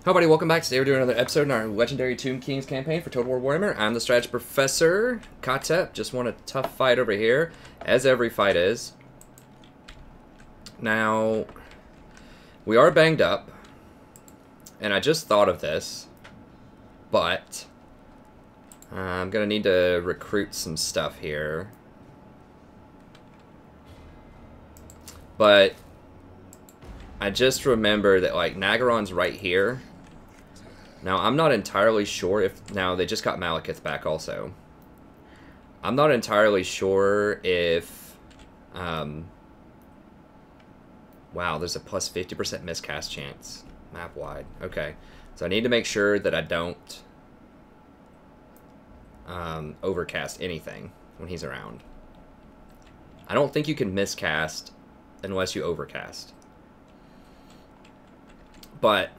Hello everybody, welcome back. Today we're doing another episode in our Legendary Tomb Kings campaign for Total War Warhammer. I'm the Strategy Professor, Khatep. Just won a tough fight over here, as every fight is. Now, we are banged up, and I just thought of this, but I'm going to need to recruit some stuff here. But I just remember that, like, Nagaron's right here. Now, I'm not entirely sure if... Now, they just got Malekith back also. I'm not entirely sure if... wow, there's a plus 50% miscast chance. Map-wide. Okay. So I need to make sure that I don't overcast anything when he's around. I don't think you can miscast unless you overcast. But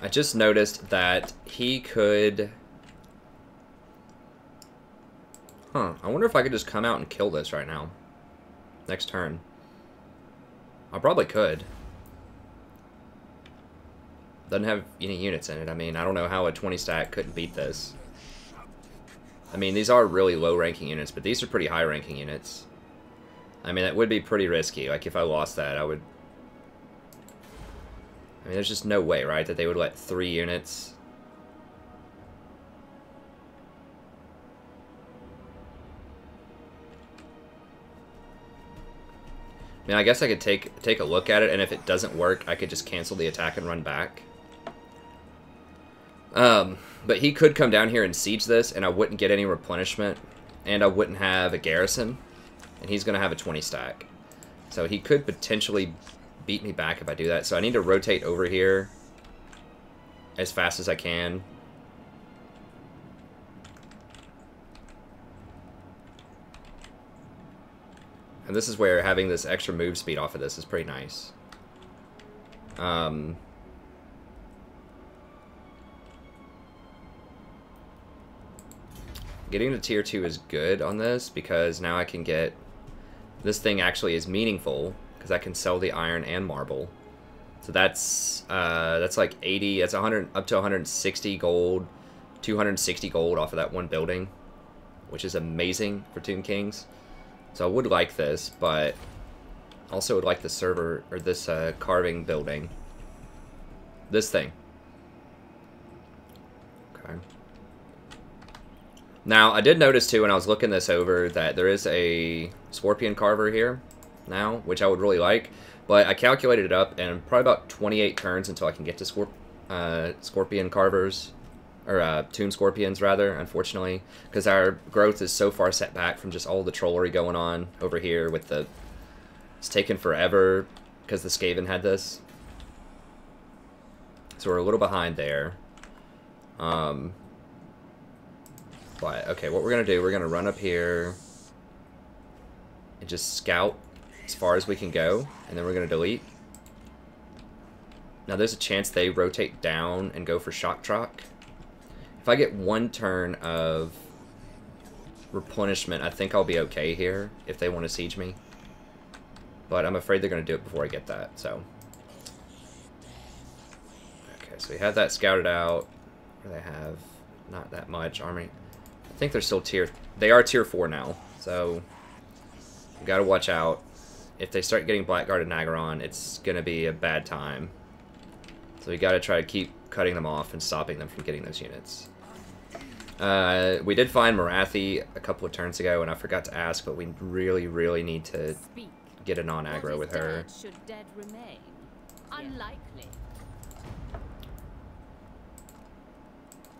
I just noticed that he could... I wonder if I could just come out and kill this right now. Next turn. I probably could. Doesn't have any units in it. I mean, I don't know how a 20 stack couldn't beat this. I mean, these are really low ranking units, but these are pretty high ranking units. I mean, that would be pretty risky. Like, if I lost that, I would... I mean, there's just no way, right, that they would let 3 units... I mean, I guess I could take a look at it, and if it doesn't work, I could just cancel the attack and run back. But he could come down here and siege this, and I wouldn't get any replenishment, and I wouldn't have a garrison, and he's going to have a 20 stack. So he could potentially beat me back if I do that. So I need to rotate over here as fast as I can. And this is where having this extra move speed off of this is pretty nice. Getting to tier 2 is good on this because now I can get... This thing actually is meaningful because I can sell the iron and marble. So that's like 80, that's 100, up to 160 gold, 260 gold off of that one building, which is amazing for Tomb Kings. So I would like this, but also would like the server, or this carving building. This thing. Okay. Now, I did notice too when I was looking this over that there is a scorpion carver here now, which I would really like. But I calculated it up, and probably about 28 turns until I can get to scorpion carvers. Or tomb scorpions, rather, unfortunately. Because our growth is so far set back from just all the trollery going on over here with the... It's taken forever because the Skaven had this. So we're a little behind there. But, okay, what we're going to do, we're going to run up here and just scout as far as we can go, and then we're going to delete. Now there's a chance they rotate down and go for shock trock. If I get 1 turn of replenishment, I think I'll be okay here if they want to siege me. But I'm afraid they're going to do it before I get that, so. Okay, so we have that scouted out. They have not that much army. I think they're still they are tier 4 now, so we got to watch out. If they start getting blackguarded Nagaron, it's going to be a bad time. So we got to try to keep cutting them off and stopping them from getting those units. We did find Marathi a couple of turns ago, and I forgot to ask, but we really, really need to get a non-aggro with her. Should dead remain? Unlikely.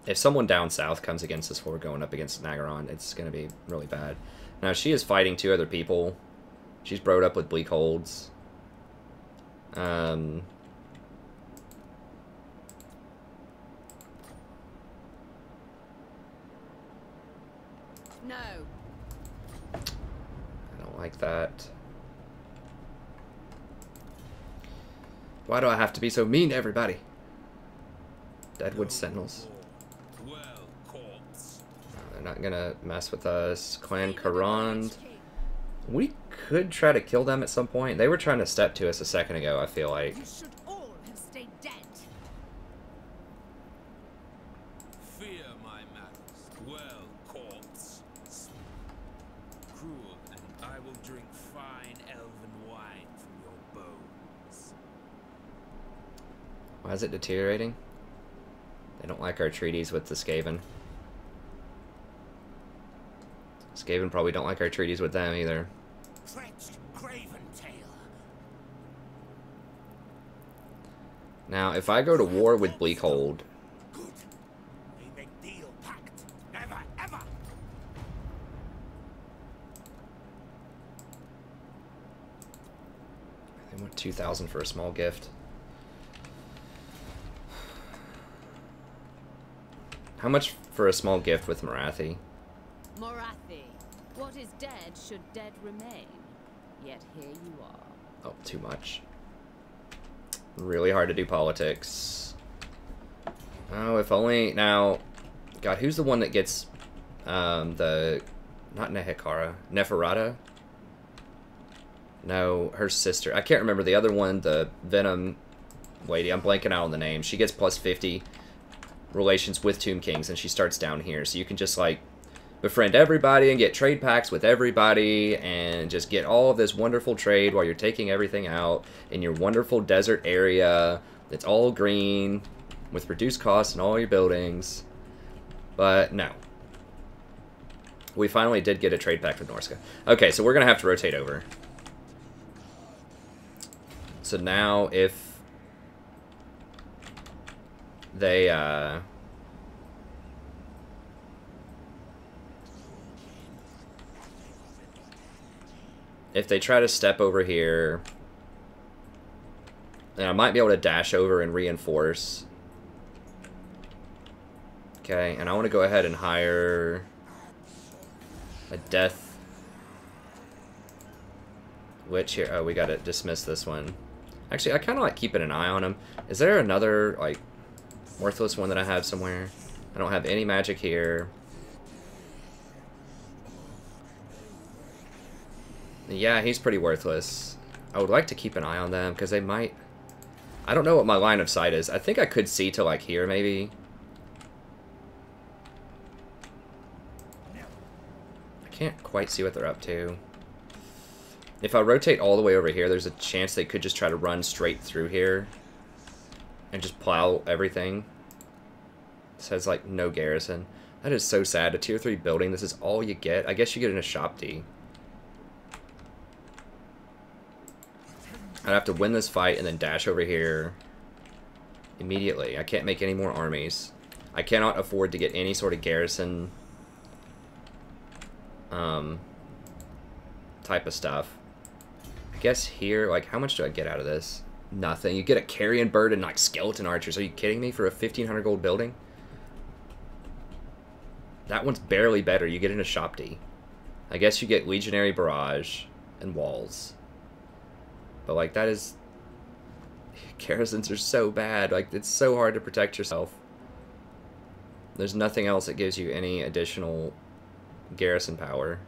If someone down south comes against us while we're going up against Nagaron, it's going to be really bad. Now, she is fighting 2 other people. She's broed up with Bleak Holds. No. I don't like that. Why do I have to be so mean to everybody? Deadwood Sentinels. They're not gonna mess with us. Clan Karand. We could try to kill them at some point. They were trying to step to us a second ago, I feel like. You should all have stay dead. Fear my malice. Well, corpse. Cruel, and I will drink fine elven wine from your bones. Why is it deteriorating? They don't like our treaties with the Skaven. Skaven probably don't like our treaties with them either. Trenched, craven tail. Now, if I go to war with Bleakhold, Good. We make deal pact. Never, ever. they want 2,000 for a small gift. How much for a small gift with Morathi? Morathi, what is dead should dead remain. Yet here you are. Oh, too much. Really hard to do politics. Oh, if only... Now, God, who's the one that gets the... Not Nehekara. Neferata? No, her sister. I can't remember the other one, the Venom lady. I'm blanking out on the name. She gets plus 50 relations with Tomb Kings, and she starts down here. So you can just, like, befriend everybody and get trade packs with everybody and just get all of this wonderful trade while you're taking everything out in your wonderful desert area that's all green with reduced costs in all your buildings. But no. We finally did get a trade pack with Norska. Okay, so we're going to have to rotate over. So now if they try to step over here, then I might be able to dash over and reinforce. Okay, and I want to go ahead and hire a death witch here. Oh, we got to dismiss this one. Actually, I kind of like keeping an eye on him. Is there another, like, worthless one that I have somewhere? I don't have any magic here. Yeah, he's pretty worthless. I would like to keep an eye on them, because they might... I don't know what my line of sight is. I think I could see to, like, here, maybe. I can't quite see what they're up to. If I rotate all the way over here, there's a chance they could just try to run straight through here. And just plow everything. It says, like, no garrison. That is so sad. A tier 3 building, this is all you get. I guess you get in a shop D. I'd have to win this fight and then dash over here immediately. I can't make any more armies. I cannot afford to get any sort of garrison type of stuff. I guess here, like, how much do I get out of this? Nothing. You get a carrion bird and, like, skeleton archers. Are you kidding me for a 1,500 gold building? That one's barely better. You get in a shop D. I guess you get legionary barrage and walls. But, like, that is... Garrisons are so bad. Like, it's so hard to protect yourself. There's nothing else that gives you any additional garrison power.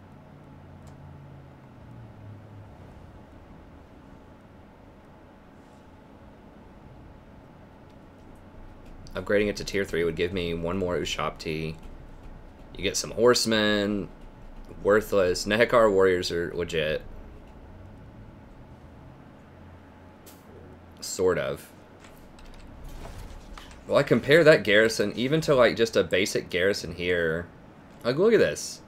Upgrading it to tier 3 would give me one more Ushapti. You get some horsemen. Worthless. Nehekar warriors are legit. Sort of. Well, I compare that garrison even to, like, just a basic garrison here. Like, look at this.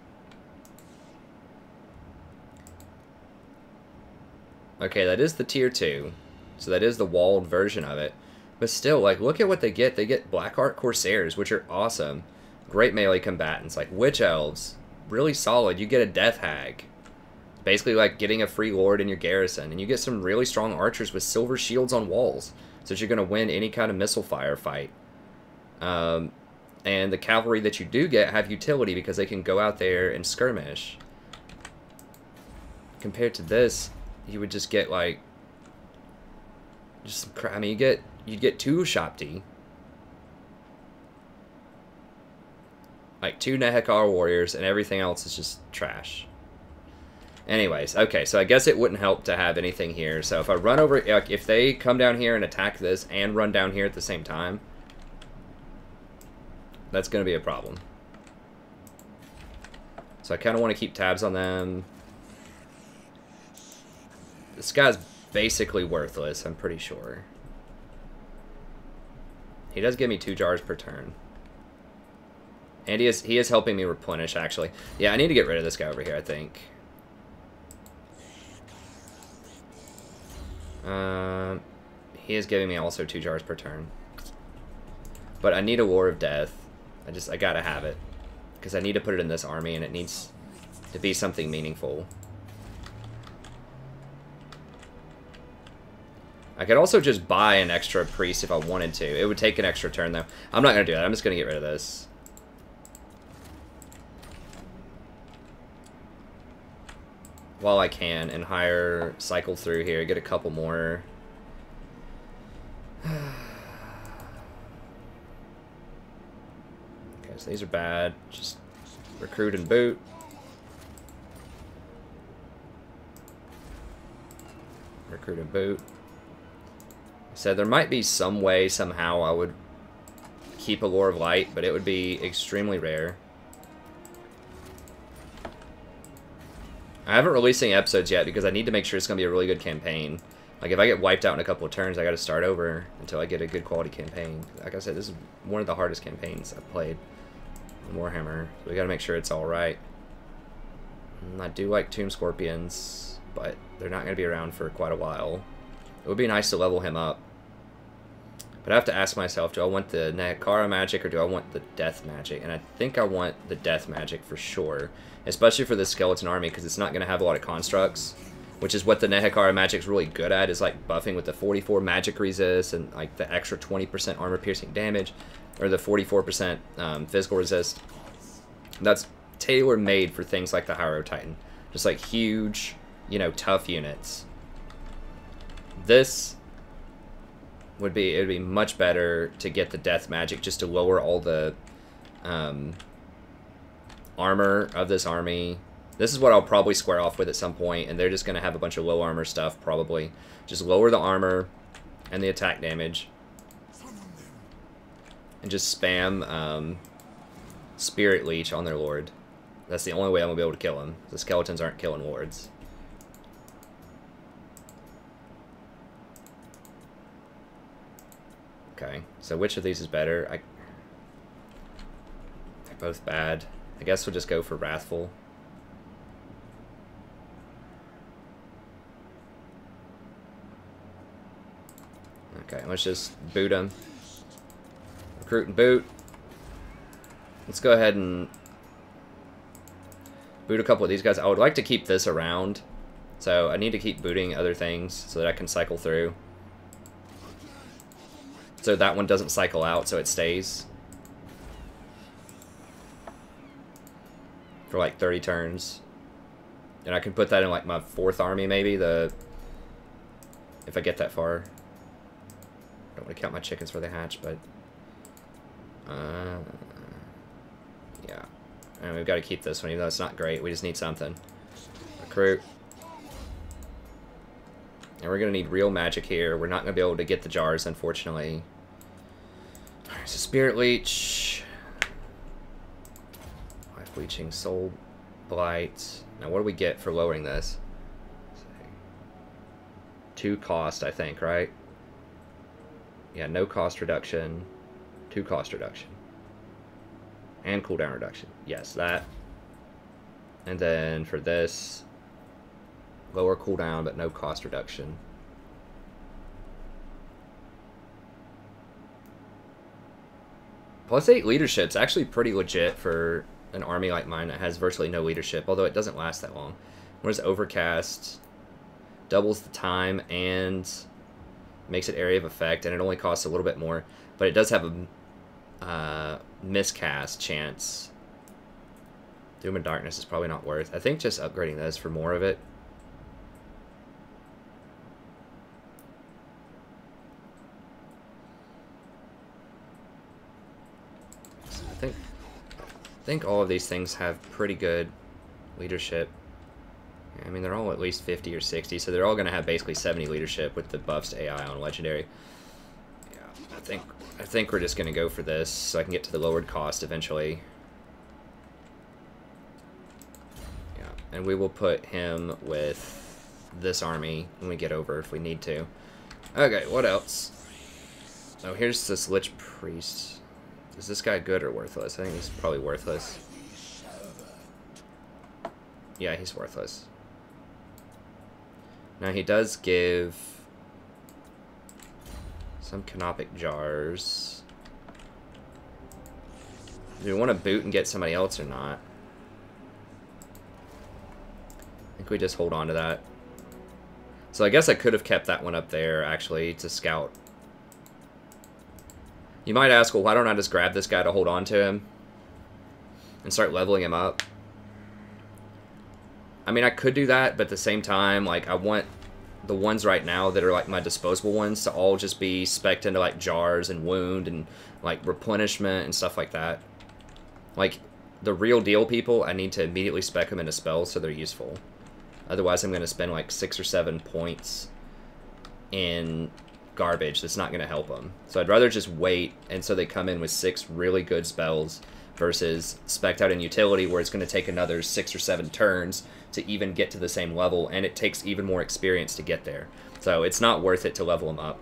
Okay, that is the tier 2. So that is the walled version of it. But still, like, look at what they get. They get Blackheart Corsairs, which are awesome. Great melee combatants, like Witch Elves. Really solid. You get a Death Hag. Basically like getting a free lord in your garrison. And you get some really strong archers with silver shields on walls. So that you're going to win any kind of missile fire fight. And the cavalry that you do get have utility because they can go out there and skirmish. Compared to this, you would just get like... just some crap. I mean, you'd get 2 Shopti. Like 2 Nehekar warriors, and everything else is just trash. Anyways, okay, so I guess it wouldn't help to have anything here. So if I run over, like, if they come down here and attack this and run down here at the same time, that's going to be a problem. So I kind of want to keep tabs on them. This guy's basically worthless, I'm pretty sure. He does give me 2 jars per turn. And he is helping me replenish, actually. Yeah, I need to get rid of this guy over here, I think. He is giving me also 2 jars per turn. But I need a War of Death. I gotta have it. Because I need to put it in this army, and it needs to be something meaningful. I could also just buy an extra priest if I wanted to. It would take an extra turn, though. I'm not going to do that. I'm just going to get rid of this. While I can, and hire, cycle through here, get a couple more. Okay, so these are bad. Just recruit and boot. Recruit and boot. So there might be some way, somehow, I would keep a Lore of Light, but it would be extremely rare. I haven't released any episodes yet because I need to make sure it's going to be a really good campaign. Like, if I get wiped out in a couple of turns, I got to start over until I get a good quality campaign. Like I said, this is one of the hardest campaigns I've played in Warhammer. So we got to make sure it's alright. I do like Tomb Scorpions, but they're not going to be around for quite a while. It would be nice to level him up. But I have to ask myself, do I want the Nehekara magic or do I want the death magic? And I think I want the death magic for sure. Especially for the skeleton army, because it's not going to have a lot of constructs. Which is what the Nehekara magic's really good at, is like buffing with the 44 magic resist and like the extra 20% armor piercing damage. Or the 44% physical resist. That's tailor-made for things like the Hyro Titan. Just like huge, you know, tough units. This would be, it would be much better to get the death magic just to lower all the armor of this army. This is what I'll probably square off with at some point, and they're just going to have a bunch of low armor stuff, probably. Just lower the armor and the attack damage. And just spam Spirit Leech on their lord. That's the only way I'm going to be able to kill him. The skeletons aren't killing wards. Okay, so which of these is better? They're both bad. I guess we'll just go for Wrathful. Okay, let's just boot him. Recruit and boot. Let's go ahead and boot a couple of these guys. I would like to keep this around. So I need to keep booting other things so that I can cycle through. So that one doesn't cycle out, so it stays. For like 30 turns. And I can put that in like my 4th army maybe, if I get that far. I don't want to count my chickens for the hatch, but yeah. And we've got to keep this one, even though it's not great. We just need something. Recruit. And we're going to need real magic here. We're not going to be able to get the jars, unfortunately. Alright, so Spirit Leech. Life Bleaching, Soul Blight. Now, what do we get for lowering this? 2 cost, I think, right? Yeah, no cost reduction. 2 cost reduction. And cooldown reduction. Yes, that. And then for this, lower cooldown, but no cost reduction. Plus 8 leadership's actually pretty legit for an army like mine that has virtually no leadership, although it doesn't last that long. Whereas Overcast doubles the time and makes it area of effect, and it only costs a little bit more, but it does have a miscast chance. Doom and Darkness is probably not worth. I think just upgrading this for more of it. I think all of these things have pretty good leadership. I mean, they're all at least 50 or 60, so they're all going to have basically 70 leadership with the buffs to AI on Legendary. Yeah, I think we're just going to go for this so I can get to the lowered cost eventually. Yeah, and we will put him with this army when we get over if we need to. Okay, what else? Oh, here's this Lich Priest. Is this guy good or worthless? I think he's probably worthless. Yeah, he's worthless. Now, he does give some canopic jars. Do we want to boot and get somebody else or not? I think we just hold on to that. So I guess I could have kept that one up there, actually, to scout. You might ask, well, why don't I just grab this guy to hold on to him and start leveling him up? I mean, I could do that, but at the same time, like, I want the ones right now that are, like, my disposable ones to all just be spec'd into, like, jars and wound and, like, replenishment and stuff like that. Like, the real deal people, I need to immediately spec them into spells so they're useful. Otherwise, I'm going to spend, like, 6 or 7 points in garbage that's not going to help them. So I'd rather just wait, and so they come in with 6 really good spells versus spec'd out in utility where it's going to take another 6 or 7 turns to even get to the same level, and it takes even more experience to get there. So it's not worth it to level him up.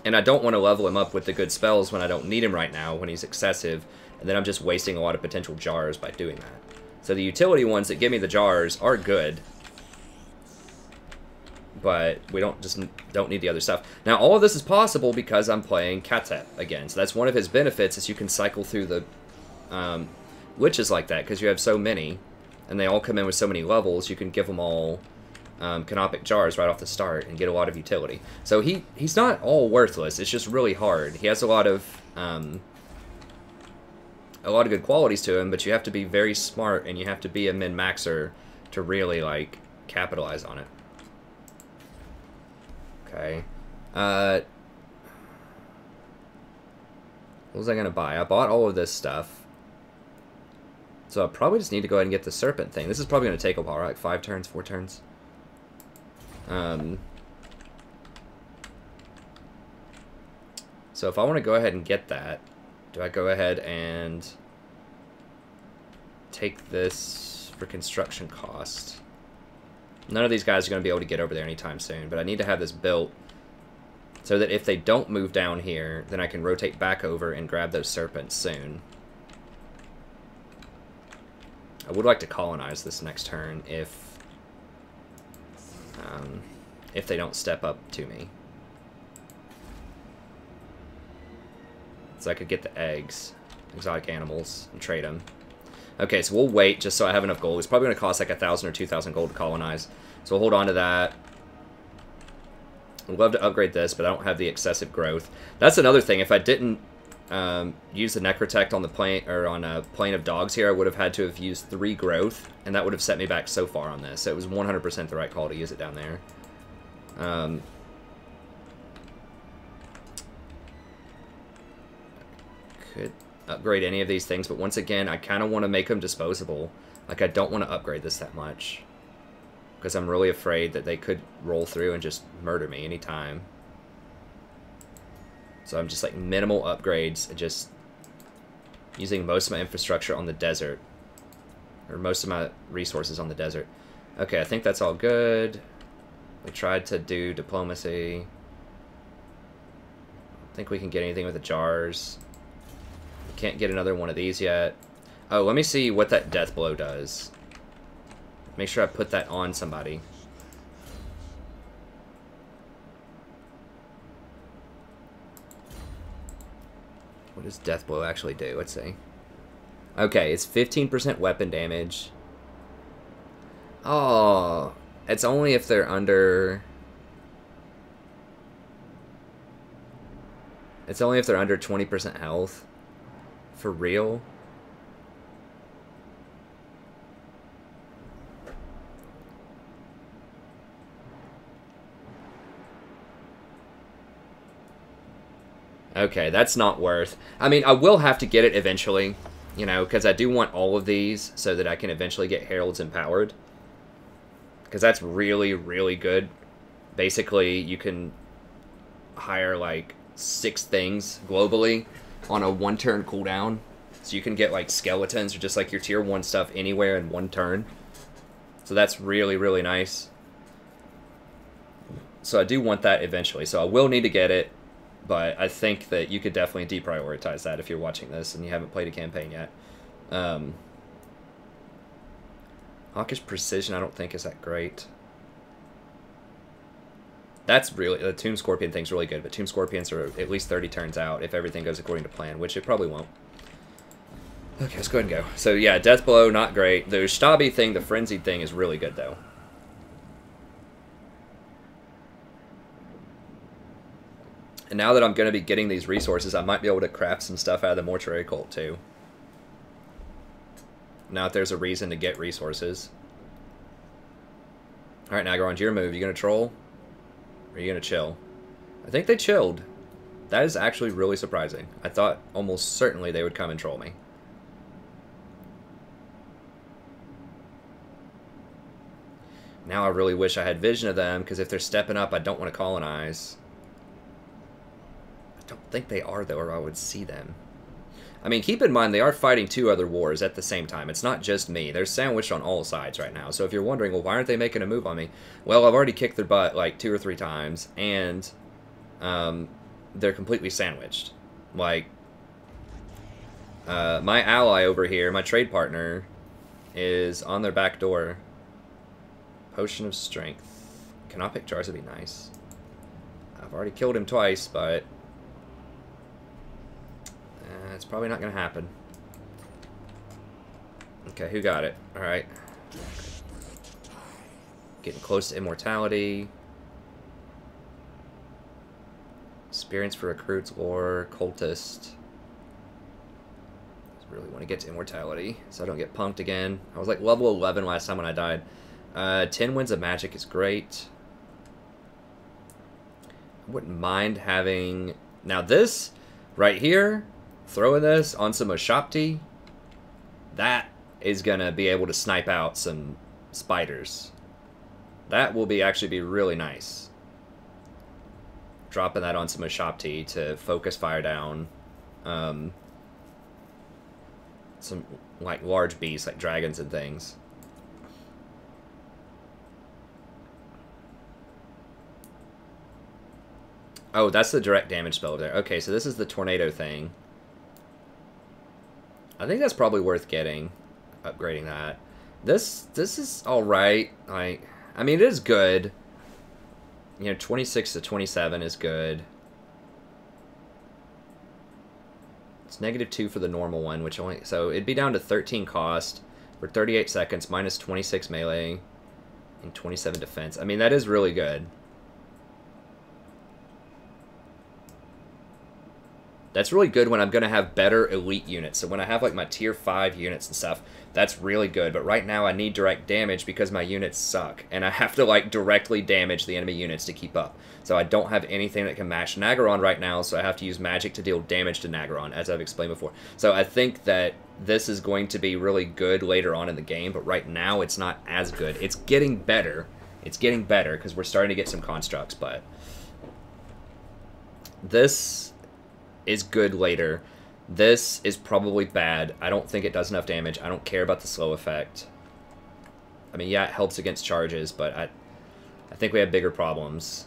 And I don't want to level him up with the good spells when I don't need him right now, when he's excessive, and then I'm just wasting a lot of potential jars by doing that. So the utility ones that give me the jars are good, but we don't need the other stuff. Now, all of this is possible because I'm playing Khatep again. So that's one of his benefits, is you can cycle through the Liches like that, because you have so many, and they all come in with so many levels, you can give them all canopic jars right off the start and get a lot of utility. So he's not all worthless, it's just really hard. He has a lot of good qualities to him, but you have to be very smart, and you have to be a min-maxer to really, like, capitalize on it. Okay. What was I going to buy? I bought all of this stuff. So I probably just need to go ahead and get the serpent thing. This is probably going to take a while, right? Like 5 turns, 4 turns. So if I want to go ahead and get that, do I go ahead and take this for construction cost? None of these guys are going to be able to get over there anytime soon, but I need to have this built so that if they don't move down here, then I can rotate back over and grab those serpents soon. I would like to colonize this next turn if they don't step up to me. So I could get the eggs, exotic animals, and trade them. Okay, so we'll wait just so I have enough gold. It's probably going to cost like 1,000 or 2,000 gold to colonize. So we'll hold on to that. I'd love to upgrade this, but I don't have the excessive growth. That's another thing. If I didn't use the Necrotect on the plane, or on a plane of dogs here, I would have had to have used 3 growth, and that would have set me back so far on this. So it was 100% the right call to use it down there. Could upgrade any of these things, but once again, I kind of want to make them disposable. Like, I don't want to upgrade this that much, because I'm really afraid that they could roll through and just murder me anytime. So I'm just like minimal upgrades, and just using most of my infrastructure on the desert, or most of my resources on the desert. Okay, I think that's all good. We tried to do diplomacy. I think we can get anything with the jars. We can't get another one of these yet. Oh, let me see what that death blow does. Make sure I put that on somebody. What does death blow actually do? Let's see. Okay, it's 15% weapon damage. Oh, it's only if they're under... It's only if they're under 20% health. For real? Okay, that's not worth... I mean, I will have to get it eventually, you know, because I do want all of these so that I can eventually get Heralds empowered. because that's really, really good. Basically, you can hire like 6 things globally on a 1-turn cooldown. So you can get like skeletons or just like your tier 1 stuff anywhere in 1 turn. So that's really, really nice. So I do want that eventually. So I will need to get it, but I think that you could definitely deprioritize that if you're watching this and you haven't played a campaign yet. Hawkish Precision I don't think is that great. That's really, the Tomb Scorpion thing's really good, but Tomb Scorpions are at least 30 turns out if everything goes according to plan, which it probably won't. Okay, let's go ahead and go. So yeah, Death Blow, not great. The Ustabi thing, the Frenzied thing is really good though. And now that I'm going to be getting these resources, I might be able to craft some stuff out of the Mortuary Cult too. Now that there's a reason to get resources. Alright, Nagaron, your move. You going to troll? Or are you going to chill? I think they chilled. That is actually really surprising. I thought almost certainly they would come and troll me. Now I really wish I had vision of them, because if they're stepping up, I don't want to colonize. I don't think they are, though, or I would see them. I mean, keep in mind, they are fighting 2 other wars at the same time. It's not just me. They're sandwiched on all sides right now. So if you're wondering, well, why aren't they making a move on me? Well, I've already kicked their butt like 2 or 3 times, and they're completely sandwiched. Like, my ally over here, my trade partner, is on their back door. Potion of Strength. Canopic Jars would be nice. I've already killed him twice, but it's probably not going to happen. Okay, who got it? Alright. Getting close to immortality. Experience for recruits or cultist. Really want to get to immortality so I don't get punked again. I was like level 11 last time when I died. 10 wins of magic is great. I wouldn't mind having... Now this, right here, throwing this on some Oshapti, that is going to be able to snipe out some spiders. That will actually be really nice. Dropping that on some Oshapti to focus fire down some like large beasts like dragons and things. Oh, that's the direct damage spell over there. Okay, so this is the tornado thing. I think that's probably worth getting, upgrading that. This is all right. I mean, it is good. You know, 26 to 27 is good. It's -2 for the normal one, which only... So it'd be down to 13 cost for 38 seconds, minus 26 melee, and 27 defense. I mean, that is really good. That's really good when I'm going to have better elite units. So when I have like my tier 5 units and stuff, that's really good. But right now I need direct damage because my units suck. And I have to like directly damage the enemy units to keep up. So I don't have anything that can match Nagaron right now. So I have to use magic to deal damage to Nagaron, as I've explained before. So I think that this is going to be really good later on in the game. But right now it's not as good. It's getting better. It's getting better because we're starting to get some constructs. But this is good later. This is probably bad. I don't think it does enough damage. I don't care about the slow effect. I mean, yeah, it helps against charges, but I think we have bigger problems.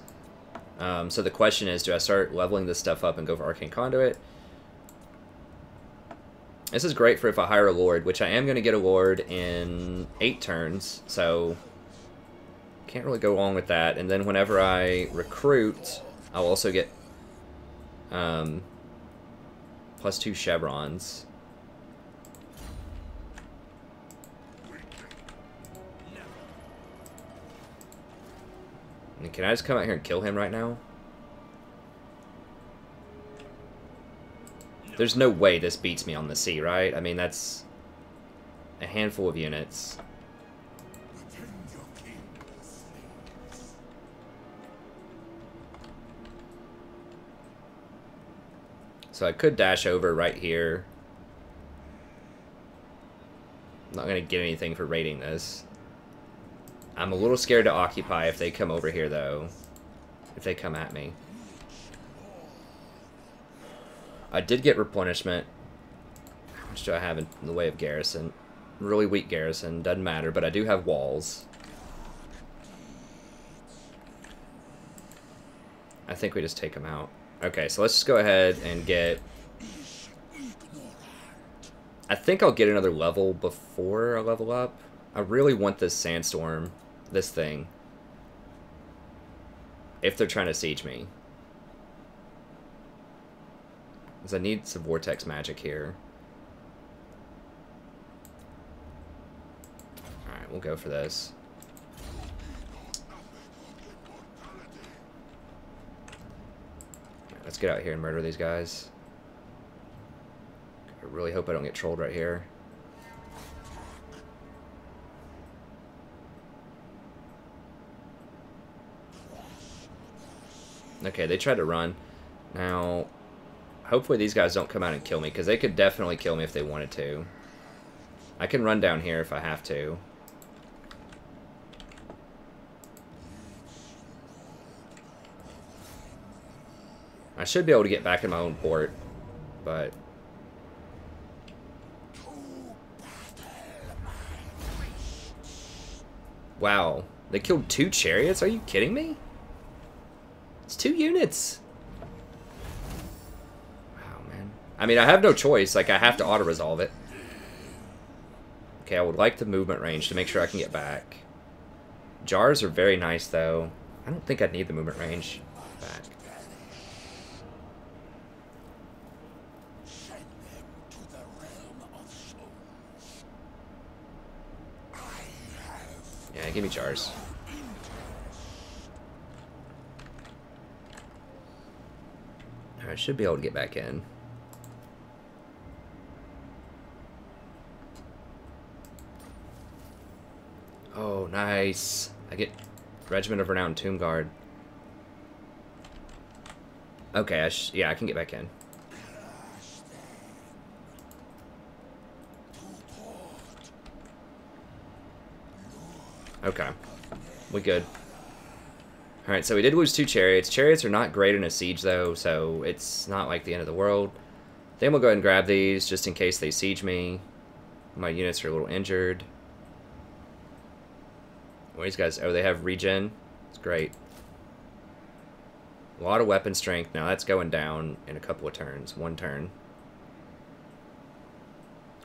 So the question is, do I start leveling this stuff up and go for Arcane Conduit? This is great for if I hire a Lord, which I am going to get a Lord in 8 turns, so can't really go wrong with that. And then whenever I recruit, I'll also get +2 chevrons. And can I just come out here and kill him right now? There's no way this beats me on the sea, right? I mean, that's a handful of units. So I could dash over right here. I'm not going to get anything for raiding this. I'm a little scared to occupy if they come over here, though. If they come at me. I did get replenishment. How much do I have in the way of garrison? Really weak garrison. Doesn't matter, but I do have walls. I think we just take them out. Okay, so let's just go ahead and get... I think I'll get another level before I level up. I really want this sandstorm, this thing, if they're trying to siege me. Because I need some vortex magic here. Alright, we'll go for this. Let's get out here and murder these guys. I really hope I don't get trolled right here. Okay, they tried to run. Now, hopefully these guys don't come out and kill me, because they could definitely kill me if they wanted to. I can run down here if I have to. I should be able to get back in my own port, but... Wow, they killed 2 chariots? Are you kidding me? It's 2 units. Wow, man. I mean, I have no choice. Like, I have to auto-resolve it. Okay, I would like the movement range to make sure I can get back. Jars are very nice, though. I don't think I'd need the movement range back. Yeah, give me jars. I should be able to get back in. Oh, nice. I get Regiment of Renowned Tomb Guard. Okay, yeah, I can get back in. Okay, we good. Alright, so we did lose 2 chariots. Chariots are not great in a siege, though, so it's not like the end of the world. Then we'll go ahead and grab these, just in case they siege me. My units are a little injured. What are these guys? Oh, they have regen. It's great. A lot of weapon strength. Now that's going down in a couple of turns. 1 turn.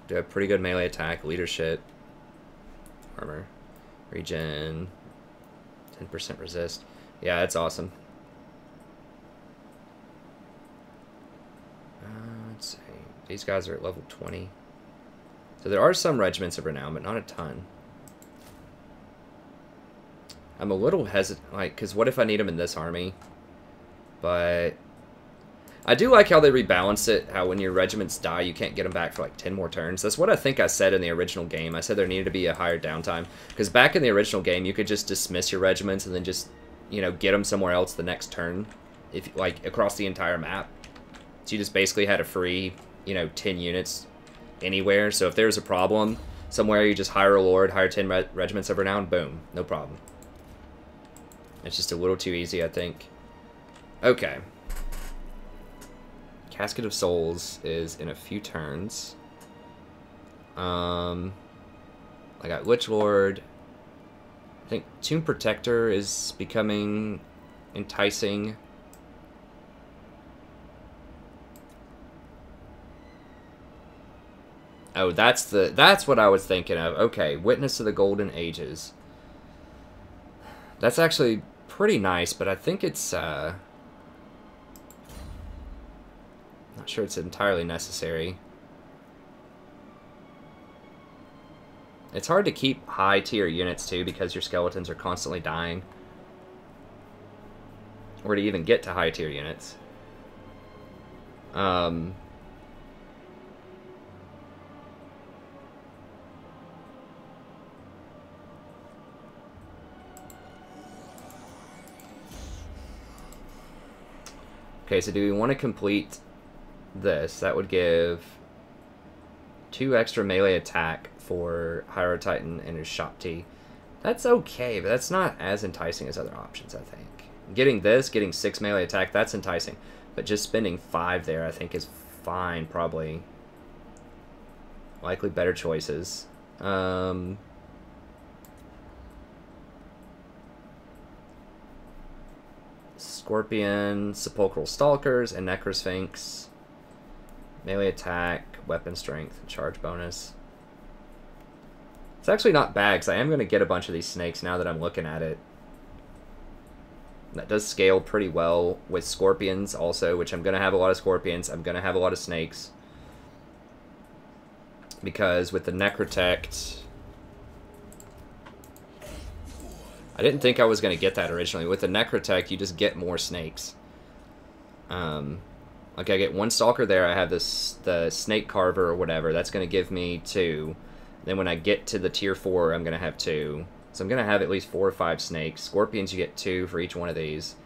Do have pretty good melee attack, leadership, armor, regen, 10% resist. Yeah, that's awesome. Let's see. These guys are at level 20. So there are some regiments of renown, but not a ton. I'm a little hesitant, like, because what if I need them in this army? But I do like how they rebalanced it, how when your regiments die, you can't get them back for like 10 more turns. That's what I think I said in the original game. I said there needed to be a higher downtime. Because back in the original game, you could just dismiss your regiments and then just, you know, get them somewhere else the next turn, if like across the entire map. So you just basically had a free, you know, 10 units anywhere. So if there's a problem somewhere, you just hire a lord, hire 10 regiments of renown, boom, no problem. It's just a little too easy, I think. Okay. Casket of Souls is in a few turns. I got Lich Lord. I think Tomb Protector is becoming enticing. Oh, that's what I was thinking of. Okay, Witness of the Golden Ages. That's actually pretty nice, but I think it's not sure it's entirely necessary. It's hard to keep high tier units too because your skeletons are constantly dying. Or to even get to high tier units. Okay, so do we want to complete this? That would give 2 extra melee attack for Hierotitan and his Shopti. That's okay, but that's not as enticing as other options, I think. Getting this, getting 6 melee attack, that's enticing. But just spending 5 there, I think, is fine, probably. Likely better choices. Scorpion, Sepulchral Stalkers, and Necrosphinx. Melee attack, weapon strength, and charge bonus. It's actually not bad, because I am going to get a bunch of these snakes now that I'm looking at it. That does scale pretty well with scorpions also, which I'm going to have a lot of scorpions. I'm going to have a lot of snakes. Because with the Necrotect... I didn't think I was going to get that originally. With the Necrotect, you just get more snakes. Like I get 1 Stalker there. I have this the Snake Carver or whatever. That's going to give me 2. Then when I get to the tier 4, I'm going to have 2. So I'm going to have at least 4 or 5 snakes. Scorpions, you get 2 for each one of these.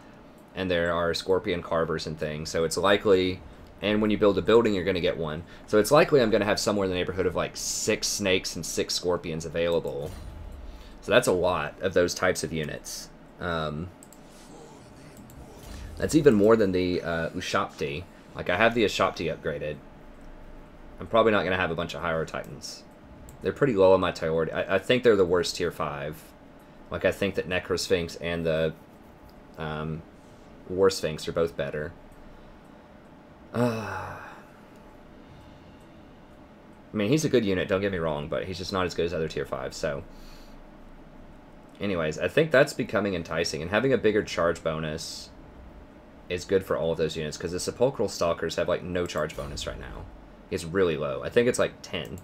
And there are Scorpion Carvers and things. So it's likely... And when you build a building, you're going to get 1. So it's likely I'm going to have somewhere in the neighborhood of like 6 snakes and 6 scorpions available. So that's a lot of those types of units. That's even more than the Ushapti. Like, I have the Ushapti upgraded. I'm probably not going to have a bunch of Hyrule Titans. They're pretty low on my priority. I think they're the worst tier 5. Like, I think that Necrosphinx and the War Sphinx are both better. I mean, he's a good unit, don't get me wrong, but he's just not as good as other tier 5s, so... Anyways, I think that's becoming enticing, and having a bigger charge bonus is good for all of those units, because the Sepulchral Stalkers have, like, no charge bonus right now. It's really low. I think it's, like, 10.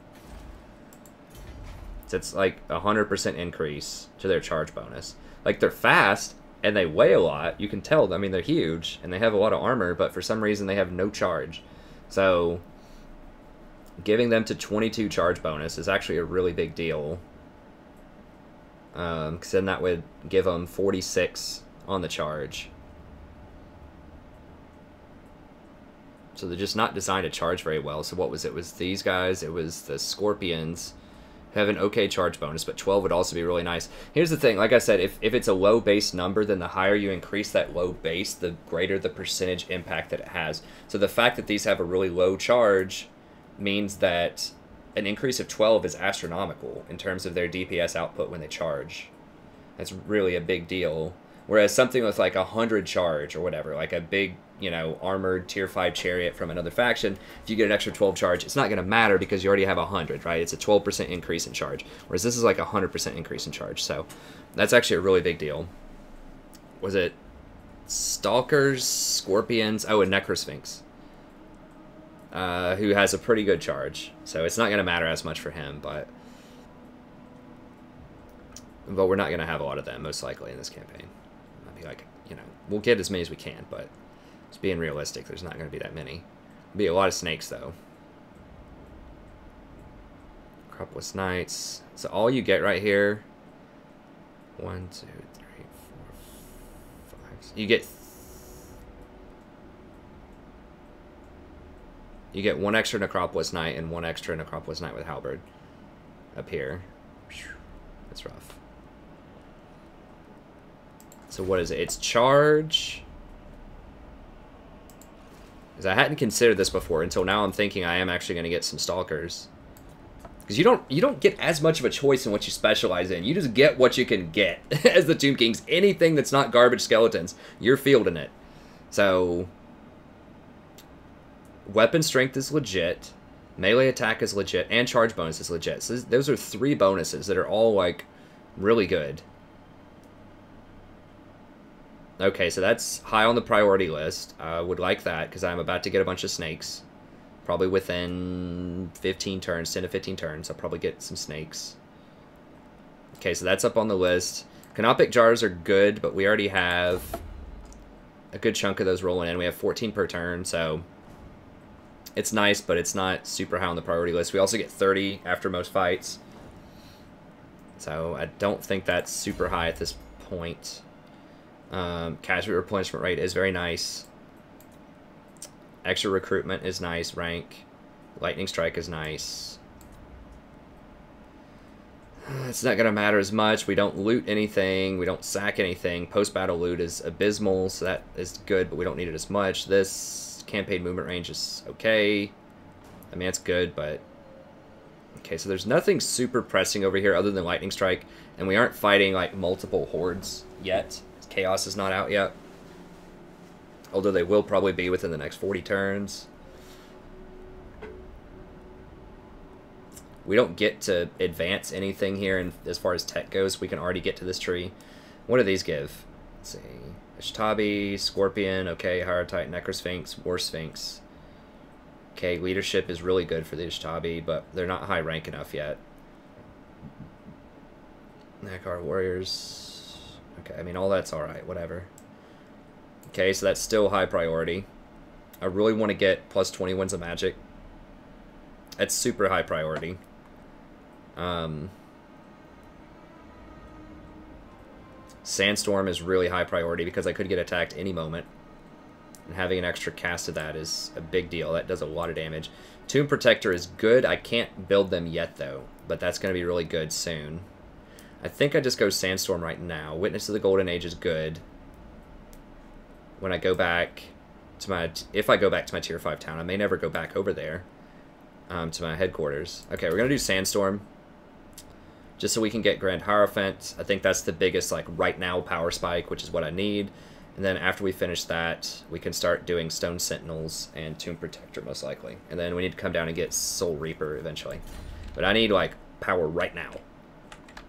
So it's, like, 100% increase to their charge bonus. Like, they're fast, and they weigh a lot. You can tell, I mean, they're huge, and they have a lot of armor, but for some reason they have no charge. So, giving them to 22 charge bonus is actually a really big deal. Because then that would give them 46 on the charge. So they're just not designed to charge very well. So what was it? It was these guys. It was the Scorpions. Have an okay charge bonus, but 12 would also be really nice. Here's the thing. Like I said, if it's a low base number, then the higher you increase that low base, the greater the percentage impact that it has. So the fact that these have a really low charge means that an increase of 12 is astronomical in terms of their DPS output when they charge. That's really a big deal. Whereas something with like 100 charge or whatever, like a big, you know, armored tier 5 chariot from another faction, if you get an extra 12 charge, it's not going to matter because you already have 100, right? It's a 12% increase in charge. Whereas this is like 100% increase in charge. So that's actually a really big deal. Was it Stalkers, Scorpions? Oh, and Necrosphinx. Who has a pretty good charge. So it's not going to matter as much for him, but we're not going to have a lot of them, most likely, in this campaign. I'll be like, you know, we'll get as many as we can, but just being realistic, there's not going to be that many. There'll be a lot of snakes, though. Cropless Knights. So all you get right here, 1, 2, 3, 4, 5. You get 1 extra Necropolis Knight and 1 extra Necropolis Knight with Halberd up here. That's rough. So what is it? It's charge. Because I hadn't considered this before until now. I'm thinking I am actually going to get some Stalkers. Because you don't get as much of a choice in what you specialize in. You just get what you can get as the Tomb Kings. Anything that's not garbage skeletons, you're fielding it. So weapon strength is legit, melee attack is legit, and charge bonus is legit. So those are 3 bonuses that are all, like, really good. Okay, so that's high on the priority list. I would like that, because I'm about to get a bunch of snakes. Probably within 15 turns, 10 to 15 turns, I'll probably get some snakes. Okay, so that's up on the list. Canopic Jars are good, but we already have a good chunk of those rolling in. We have 14 per turn, so it's nice, but it's not super high on the priority list. We also get 30 after most fights. So I don't think that's super high at this point. Casualty replenishment rate is very nice. Extra recruitment is nice. Rank. Lightning strike is nice. It's not going to matter as much. We don't loot anything. We don't sack anything. Post-battle loot is abysmal, so that is good, but we don't need it as much. This campaign movement range is okay. I mean, it's good, but... Okay, so there's nothing super pressing over here other than Lightning Strike, and we aren't fighting, like, multiple hordes yet. Chaos is not out yet. Although they will probably be within the next 40 turns. We don't get to advance anything here and as far as tech goes. We can already get to this tree. What do these give? Let's see. Ishtabi, Scorpion, okay, Hierotype, Necrosphinx, War Sphinx. Okay, leadership is really good for the Ishtabi, but they're not high rank enough yet. Nakar Warriors. Okay, I mean, all that's alright, whatever. Okay, so that's still high priority. I really want to get plus 20 wins of magic. That's super high priority. Sandstorm is really high priority because I could get attacked any moment. And having an extra cast of that is a big deal. That does a lot of damage. Tomb Protector is good. I can't build them yet, though. But that's going to be really good soon. I think I just go Sandstorm right now. Witness of the Golden Age is good. When I go back to my... If I go back to my Tier 5 town, I may never go back over there. To my headquarters. Okay, we're going to do Sandstorm. Just so we can get Grand Hierophant. I think that's the biggest, like, right now power spike, which is what I need. And then after we finish that, we can start doing Stone Sentinels and Tomb Protector, most likely. And then we need to come down and get Soul Reaper eventually. But I need, like, power right now.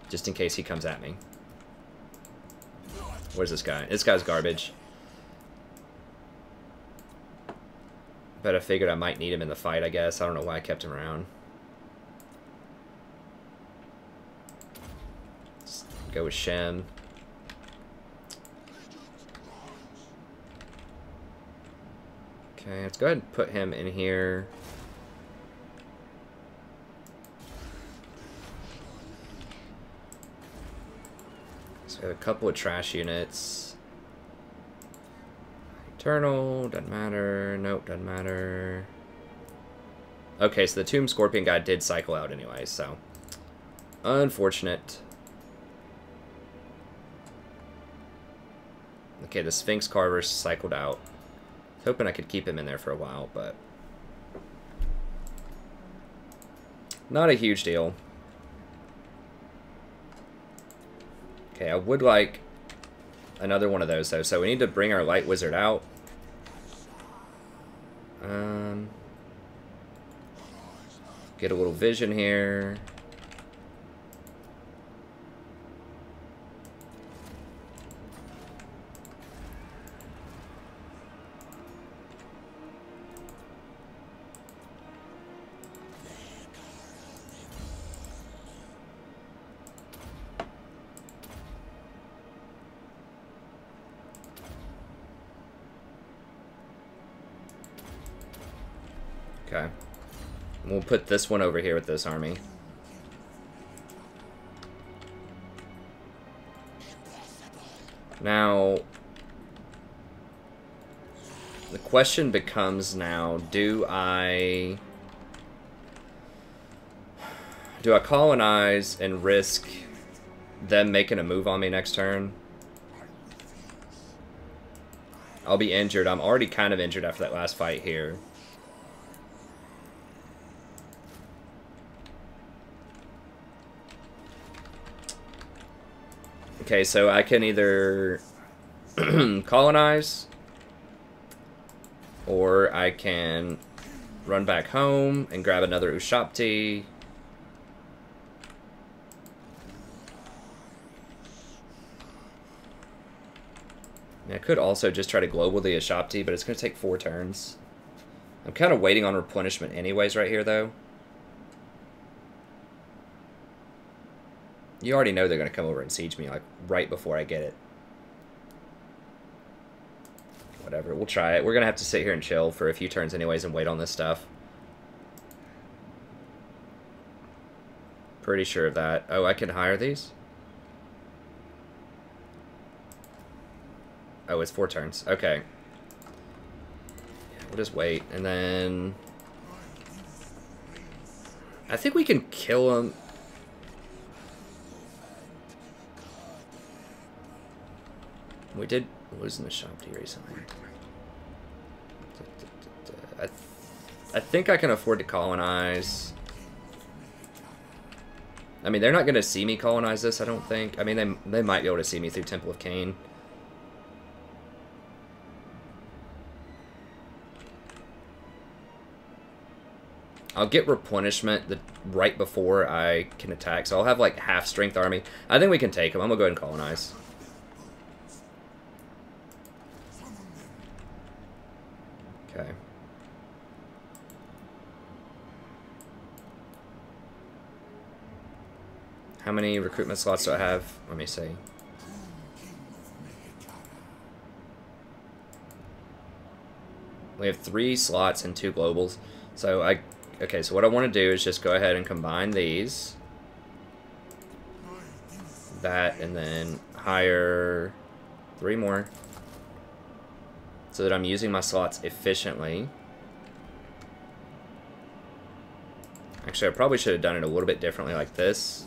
Just in case he comes at me. Where's this guy? This guy's garbage. But I figured I might need him in the fight, I guess. I don't know why I kept him around. Let's go with Shen. Okay, let's go ahead and put him in here. So we have a couple of trash units. Eternal, doesn't matter. Nope, doesn't matter. Okay, so the Tomb Scorpion guy did cycle out anyway, so... Unfortunate. Okay, the Sphinx Carver cycled out. Hoping I could keep him in there for a while, but... Not a huge deal. Okay, I would like another one of those, though. So we need to bring our Light Wizard out. Get a little vision here. Okay. We'll put this one over here with this army. Now, the question becomes now, do I colonize and risk them making a move on me next turn? I'll be injured. I'm already kind of injured after that last fight here. Okay, so I can either colonize, or I can run back home and grab another Ushabti. I could also just try to global the Ushabti, but it's going to take 4 turns. I'm kind of waiting on replenishment anyways right here, though. You already know they're going to come over and siege me, like, right before I get it. Whatever, we'll try it. We're going to have to sit here and chill for a few turns anyways and wait on this stuff. Pretty sure of that. Oh, I can hire these? Oh, it's 4 turns. Okay. Yeah, we'll just wait. And then... I think we can kill them. We did lose in the shop tea recently. I think I can afford to colonize. I mean, they're not going to see me colonize this, I don't think. I mean, they might be able to see me through Temple of Cain. I'll get replenishment right before I can attack, so I'll have like half strength army. I think we can take them. I'm going to go ahead and colonize. Okay. How many recruitment slots do I have? Let me see. We have 3 slots and 2 globals. So okay, so what I want to do is just go ahead and combine these. That, and then hire 3 more. So that I'm using my slots efficiently. Actually, I probably should have done it a little bit differently like this.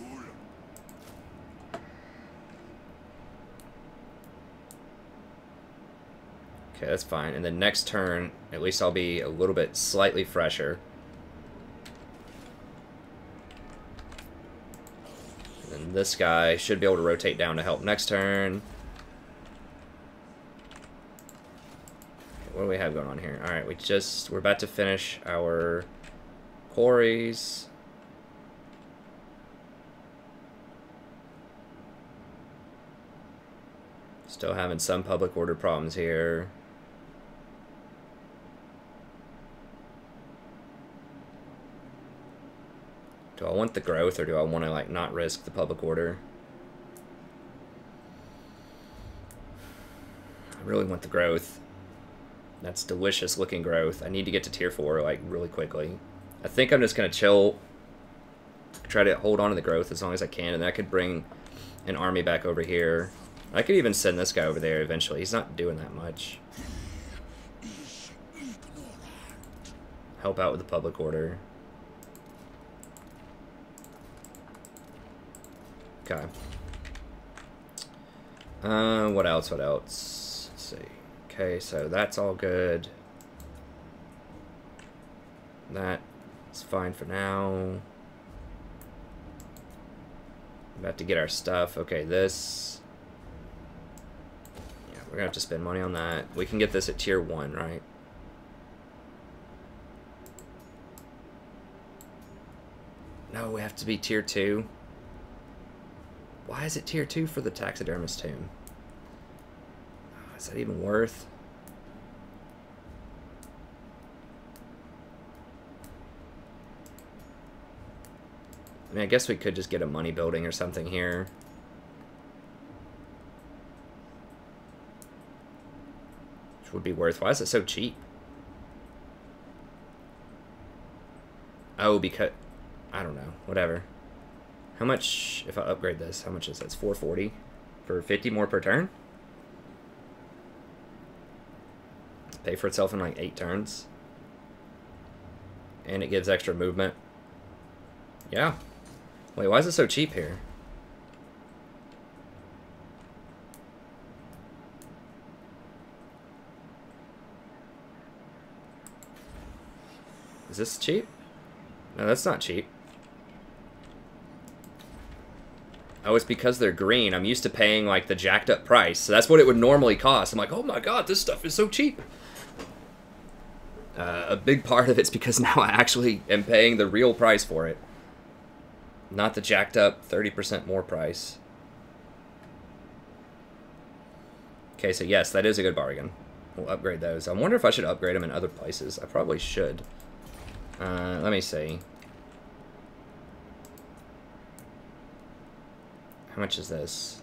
Okay, that's fine. And then next turn, at least I'll be a little bit slightly fresher. And then this guy should be able to rotate down to help next turn. Okay, what do we have going on here? Alright, we're about to finish our quarries. Still having some public order problems here. Do I want the growth, or do I want to, like, not risk the public order? I really want the growth. That's delicious looking growth. I need to get to tier 4, like, really quickly. I think I'm just going to chill, try to hold on to the growth as long as I can, and that could bring an army back over here. I could even send this guy over there eventually. He's not doing that much. Help out with the public order. Okay. What else? What else? Let's see. Okay, so that's all good. That's fine for now. About to get our stuff. Okay, this. Yeah, we're gonna have to spend money on that. We can get this at tier 1, right? No, we have to be tier 2. Why is it tier 2 for the taxidermist tomb? Oh, is that even worth? I mean, I guess we could just get a money building or something here. Which would be worth. Why is it so cheap? Oh, because... I don't know. Whatever. How much, if I upgrade this, how much is that? It's 440 for 50 more per turn? Pay for itself in like 8 turns. And it gives extra movement. Yeah. Wait, why is it so cheap here? Is this cheap? No, that's not cheap. Oh, it's because they're green. I'm used to paying, like, the jacked up price. So that's what it would normally cost. I'm like, oh my god, this stuff is so cheap. A big part of it's because now I actually am paying the real price for it. Not the jacked up 30% more price. Okay, so yes, that is a good bargain. We'll upgrade those. I wonder if I should upgrade them in other places. I probably should. Let me see. How much is this?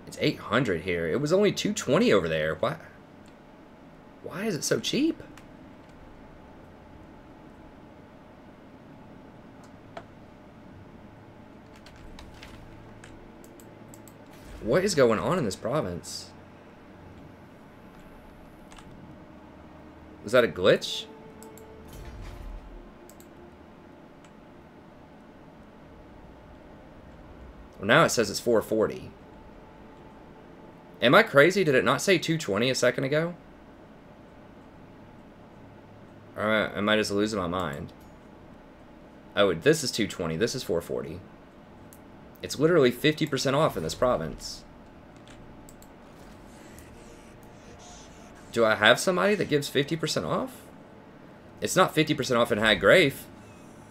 It's 800 here. It was only 220 over there. Why is it so cheap? What is going on in this province? Was that a glitch? Well, now it says it's 440. Am I crazy? Did it not say 220 a second ago? Or am I just losing my mind? Oh, this is 220. This is 440. It's literally 50% off in this province. Do I have somebody that gives 50% off? It's not 50% off in Haggrave.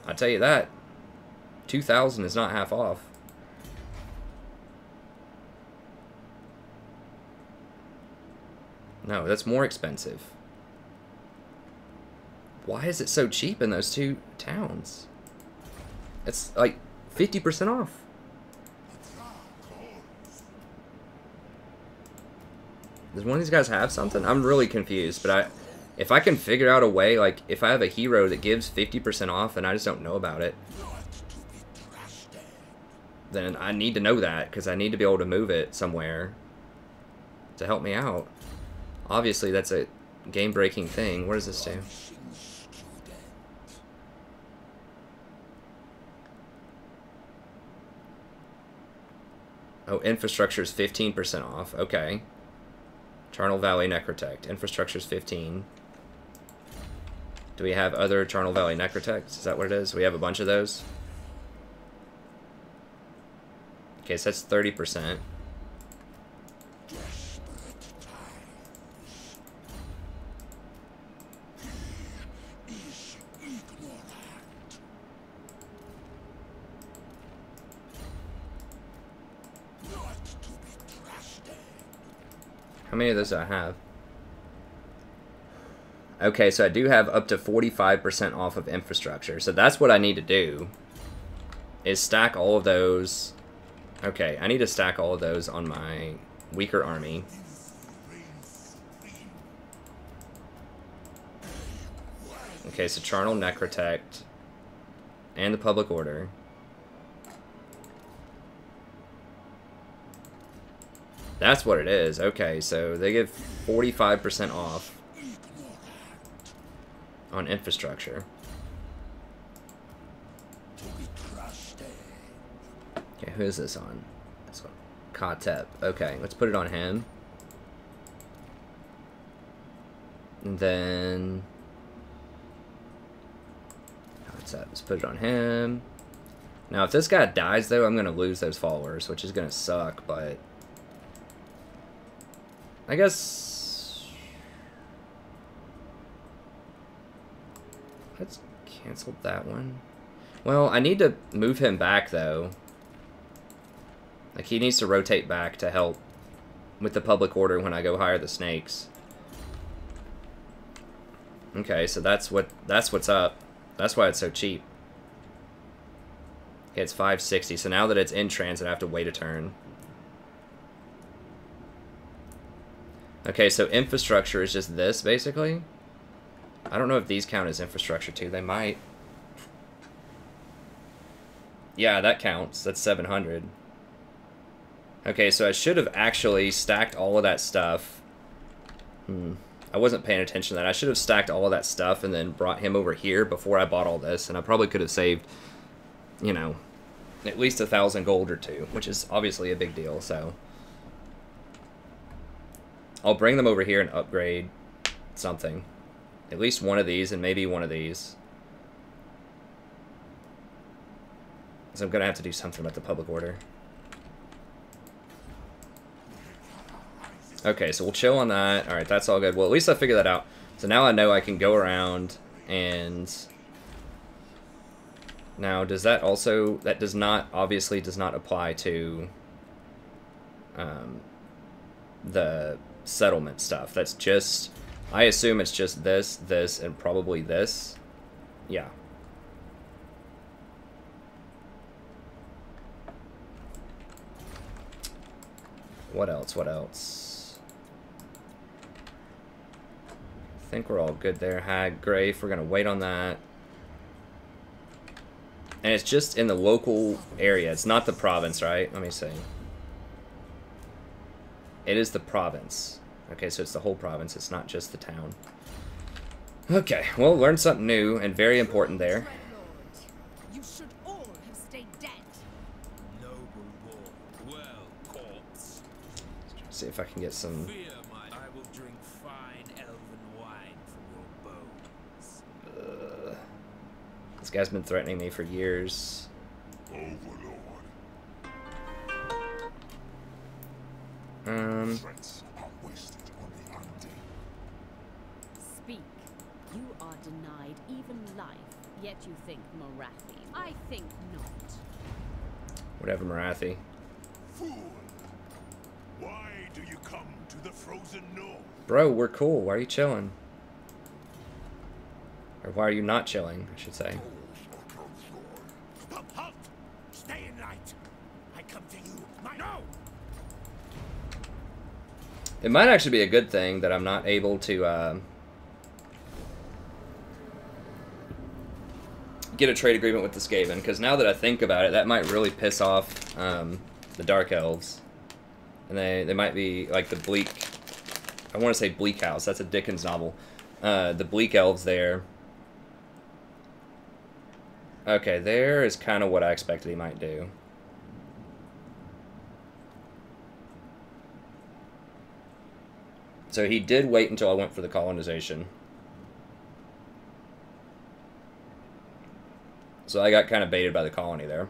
I'll tell you that. 2,000 is not half off. No, that's more expensive. Why is it so cheap in those two towns? It's like 50% off. Does one of these guys have something? I'm really confused, but if I can figure out a way, like, if I have a hero that gives 50% off and I just don't know about it, then I need to know that, because I need to be able to move it somewhere to help me out. Obviously, that's a game-breaking thing. What does this do? Oh, infrastructure is 15% off. Okay. Charnel Valley Necrotect. Infrastructure is 15. Do we have other Charnel Valley Necrotects? Is that what it is? We have a bunch of those. Okay, so that's 30%. How many of those do I have? Okay, so I do have up to 45% off of infrastructure. So that's what I need to do, is stack all of those. Okay, I need to stack all of those on my weaker army. Okay, so Charnel Necrotect and the Public Order. That's what it is. Okay, so they give 45% off on infrastructure. Okay, who is this on? This one. Khatep. Okay, let's put it on him. And then Khatep. Let's put it on him. Now, if this guy dies, though, I'm going to lose those followers, which is going to suck, but I guess let's cancel that one. Well, I need to move him back, though. Like, he needs to rotate back to help with the Public Order when I go hire the snakes. Okay, so that's what's up. That's why it's so cheap. Okay, it's 560. So now that it's in transit, I have to wait a turn. Okay, so infrastructure is just this, basically. I don't know if these count as infrastructure, too. They might. Yeah, that counts. That's 700. Okay, so I should have actually stacked all of that stuff. I wasn't paying attention to that. I should have stacked all of that stuff and then brought him over here before I bought all this. And I probably could have saved, you know, at least 1,000 gold or two, which is obviously a big deal, so I'll bring them over here and upgrade something. At least one of these and maybe one of these. So I'm going to have to do something about the Public Order. Okay, so we'll chill on that. Alright, that's all good. Well, at least I figured that out. So now I know I can go around and... Now, does that also... That does not, obviously does not apply to the settlement stuff. That's just... I assume it's just this, this, and probably this. Yeah. What else? What else? I think we're all good there. Haggrave, we're going to wait on that. And it's just in the local area. It's not the province, right? Let me see. It is the province. Okay, so it's the whole province. It's not just the town. Okay, well, learned something new and very important there. You should all have stayed dead. Noble boy, well corpse. See if I can get some. Fear my. I will drink fine elven wine from your bones. This guy's been threatening me for years. Threats are wasted on the undead. Speak. You are denied even life, yet you think Morathi. I think not. Whatever, Marathi. Fool! Why do you come to the frozen north? Bro, we're cool. Why are you chilling? Or why are you not chilling, I should say. Halt! Stay in light. I come to you. No! It might actually be a good thing that I'm not able to get a trade agreement with the Skaven, because now that I think about it, that might really piss off the Dark Elves. And they might be like the Bleak... I want to say Bleak House. That's a Dickens novel. The Bleak Elves there. Okay, there is kind of what I expected he might do. So he did wait until I went for the colonization. So I got kind of baited by the colony there.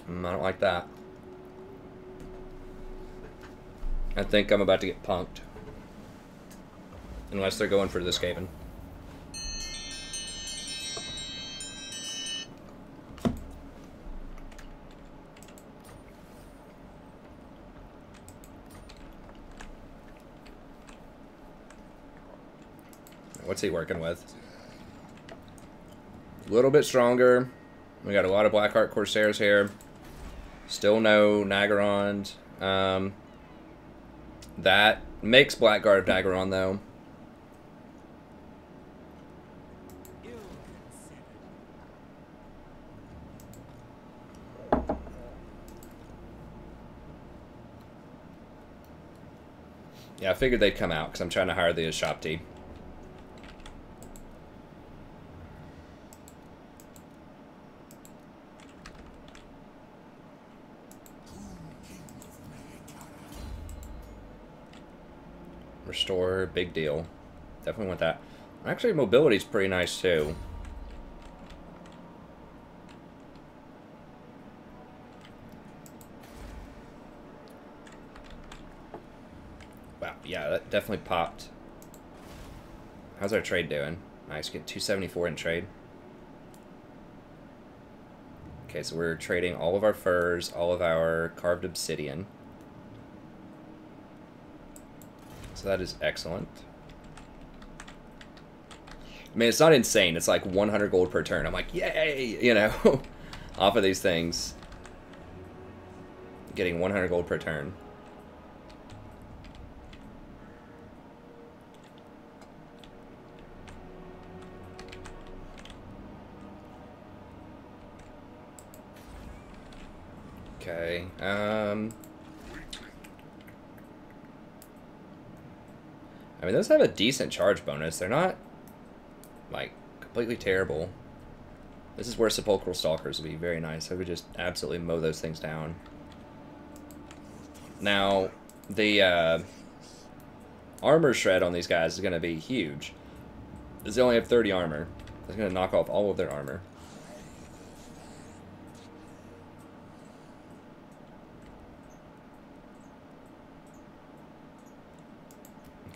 I don't like that. I think I'm about to get punked. Unless they're going for this Skaven. What's he working with? A little bit stronger. We got a lot of Blackheart Corsairs here. Still no Nagarond. That makes Blackguard of Nagaron, though. Yeah, I figured they'd come out because I'm trying to hire the Ashapti. Restore, big deal. Definitely want that. Actually, mobility's pretty nice too. Wow, yeah, that definitely popped. How's our trade doing? Nice, get 274 in trade. Okay, so we're trading all of our furs, all of our carved obsidian. So that is excellent. I mean, it's not insane. It's like 100 gold per turn. I'm like, yay, you know, off of these things. Getting 100 gold per turn. Okay, I mean, those have a decent charge bonus. They're not, like, completely terrible. This is where Sepulchral Stalkers would be very nice. I would just absolutely mow those things down. Now, the armor shred on these guys is going to be huge. Because they only have 30 armor. It's going to knock off all of their armor.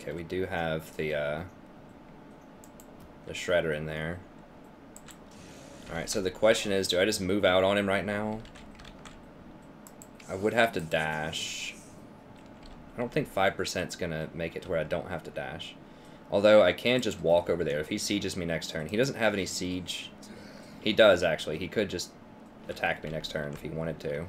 Okay, we do have the shredder in there. Alright, so the question is, do I just move out on him right now? I would have to dash. I don't think 5% is going to make it to where I don't have to dash. Although, I can just walk over there. If he sieges me next turn. He doesn't have any siege. He does, actually. He could just attack me next turn if he wanted to.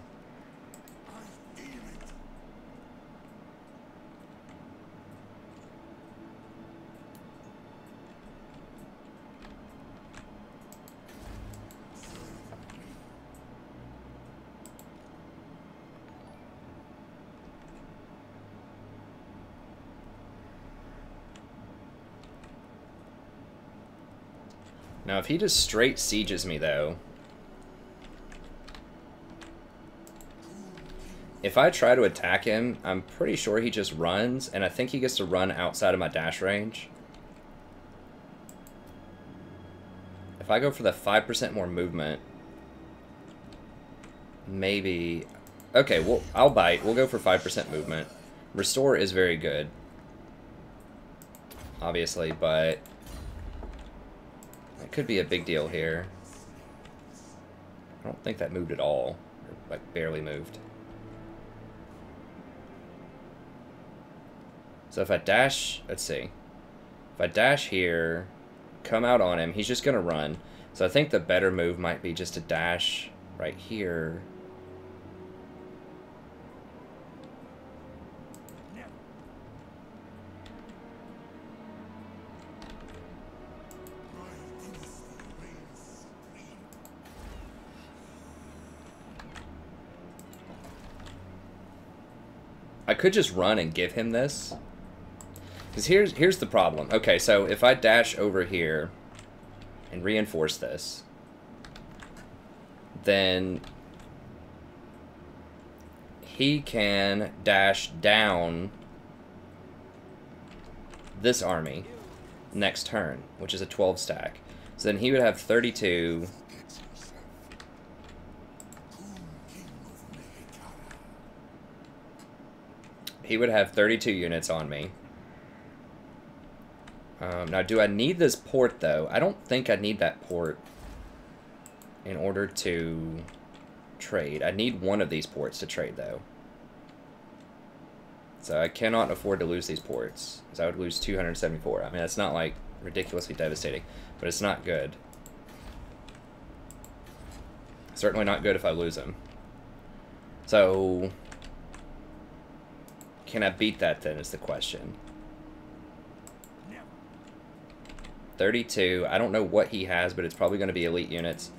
Now, if he just straight sieges me, though... If I try to attack him, I'm pretty sure he just runs, and I think he gets to run outside of my dash range. If I go for the 5% more movement... Maybe... Okay, well, I'll bite. We'll go for 5% movement. Restore is very good. Obviously, but... It could be a big deal here. I don't think that moved at all. Or, like, barely moved. So if I dash... Let's see. If I dash here, come out on him, he's just going to run. So I think the better move might be just to dash right here. I could just run and give him this. Because here's the problem. Okay, so if I dash over here and reinforce this, then he can dash down this army next turn, which is a 12 stack. So then he would have 32... He would have 32 units on me. Now, do I need this port, though? I don't think I need that port in order to trade. I need one of these ports to trade, though. So I cannot afford to lose these ports, because I would lose 274. I mean, that's not, like, ridiculously devastating, but it's not good. Certainly not good if I lose them. So... Can I beat that, then, is the question. 32. I don't know what he has, but it's probably going to be elite units.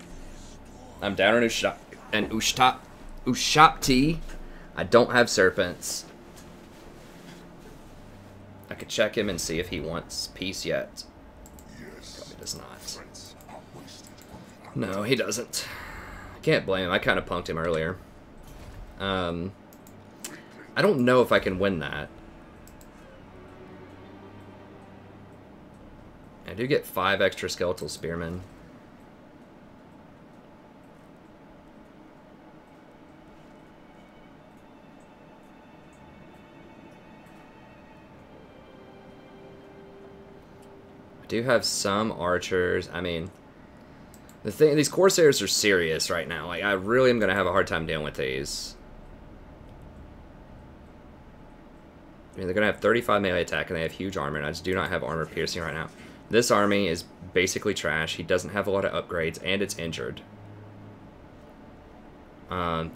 I'm down on Ushapti. I don't have serpents. I could check him and see if he wants peace yet. Probably does not. No, he doesn't. I can't blame him. I kind of punked him earlier. I don't know if I can win that. I do get 5 extra skeletal spearmen. I do have some archers. I mean, the thing, these Corsairs are serious right now. Like, I really am going to have a hard time dealing with these. I mean, they're going to have 35 melee attack, and they have huge armor, and I just do not have armor piercing right now. This army is basically trash. He doesn't have a lot of upgrades, and it's injured.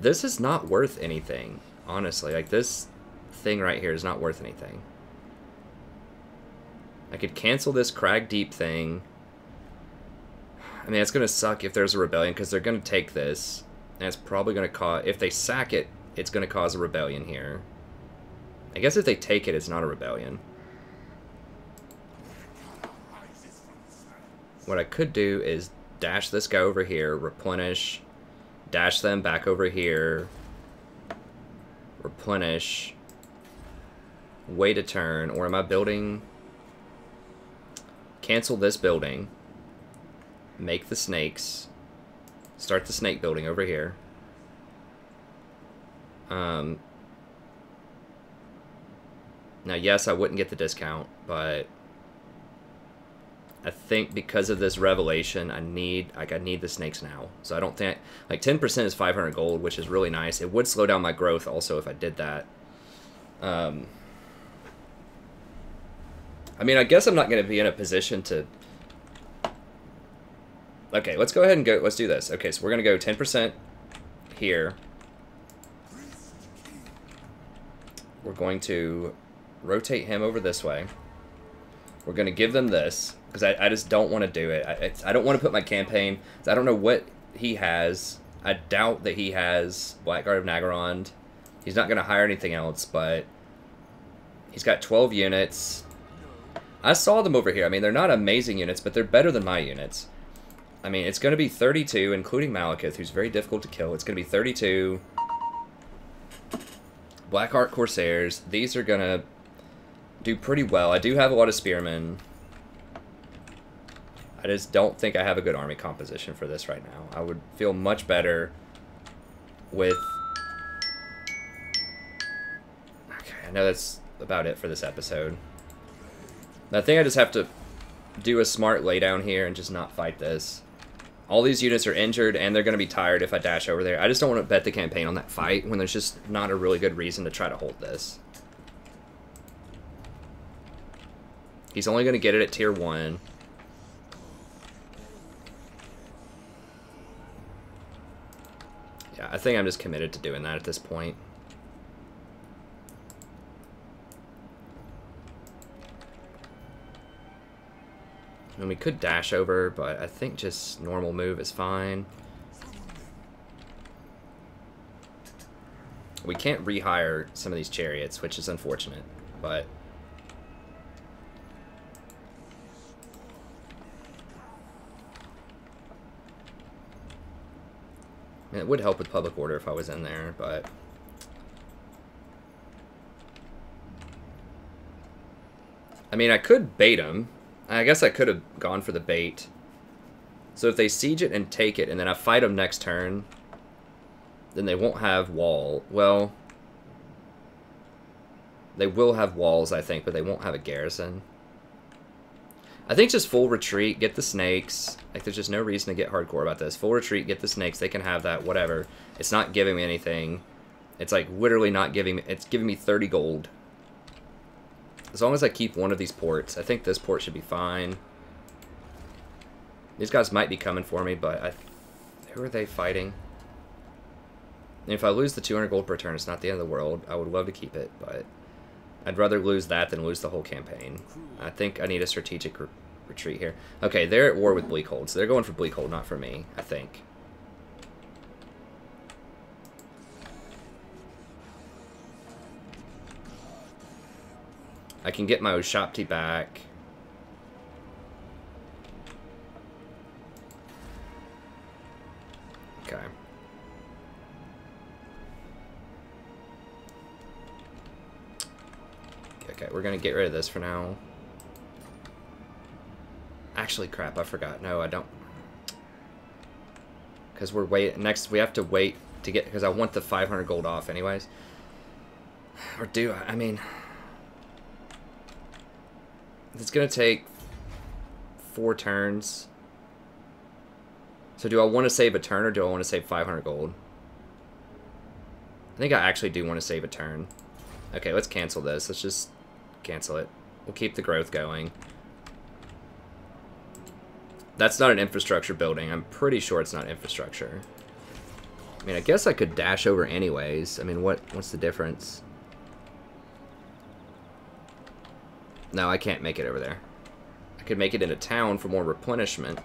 This is not worth anything, honestly. Like, this thing right here is not worth anything. I could cancel this Crag Deep thing. I mean, it's going to suck if there's a rebellion, because they're going to take this, and it's probably going to cause... If they sack it, it's going to cause a rebellion here. I guess if they take it, it's not a rebellion. What I could do is dash this guy over here, replenish, dash them back over here, replenish, wait a turn, or am I building... Cancel this building, make the snakes, start the snake building over here. Now, yes, I wouldn't get the discount, but I think because of this revelation, I need the snakes now. So I don't think, like, 10% is 500 gold, which is really nice. It would slow down my growth also if I did that. I mean, I guess I'm not going to be in a position to... Okay, let's go ahead and go, let's do this. Okay, so we're going to go 10% here. We're going to rotate him over this way. We're going to give them this, because I just don't want to do it. I don't want to put my campaign... I don't know what he has. I doubt that he has Blackguard of Nagarond. He's not going to hire anything else, but he's got 12 units. I saw them over here. I mean, they're not amazing units, but they're better than my units. I mean, it's going to be 32, including Malekith, who's very difficult to kill. It's going to be 32 Blackheart Corsairs. These are going to do pretty well. I do have a lot of Spearmen. I just don't think I have a good army composition for this right now. I would feel much better with... Okay, I know that's about it for this episode. I think I just have to do a smart laydown here and just not fight this. All these units are injured, and they're going to be tired if I dash over there. I just don't want to bet the campaign on that fight when there's just not a really good reason to try to hold this. He's only going to get it at tier 1. Yeah, I think I'm just committed to doing that at this point. And we could dash over, but I think just normal move is fine. We can't rehire some of these chariots, which is unfortunate, but... I mean, it would help with public order if I was in there, but... I mean, I could bait them. I guess I could have gone for the bait. So if they siege it and take it, and then I fight them next turn, then they won't have wall. Well, they will have walls, I think, but they won't have a garrison. I think just full retreat, get the snakes. Like, there's just no reason to get hardcore about this. Full retreat, get the snakes, they can have that, whatever. It's not giving me anything. It's like literally not giving me, it's giving me 30 gold. As long as I keep one of these ports, I think this port should be fine. These guys might be coming for me, but who are they fighting? And if I lose the 200 gold per turn, it's not the end of the world. I would love to keep it, but I'd rather lose that than lose the whole campaign. I think I need a strategic retreat here. Okay, they're at war with Bleakhold, so they're going for Bleakhold, not for me, I think. I can get my Oshapti back. Okay. Okay, we're gonna get rid of this for now. Actually, crap, I forgot. No, I don't. Because we're next we have to wait to get, because I want the 500 gold off anyways. Or do I mean... It's going to take 4 turns. So do I want to save a turn or do I want to save 500 gold? I think I actually do want to save a turn. Okay, let's cancel this. Let's just cancel it. We'll keep the growth going. That's not an infrastructure building. I'm pretty sure it's not infrastructure. I mean, I guess I could dash over anyways. I mean, what's the difference? No, I can't make it over there. I could make it into town for more replenishment.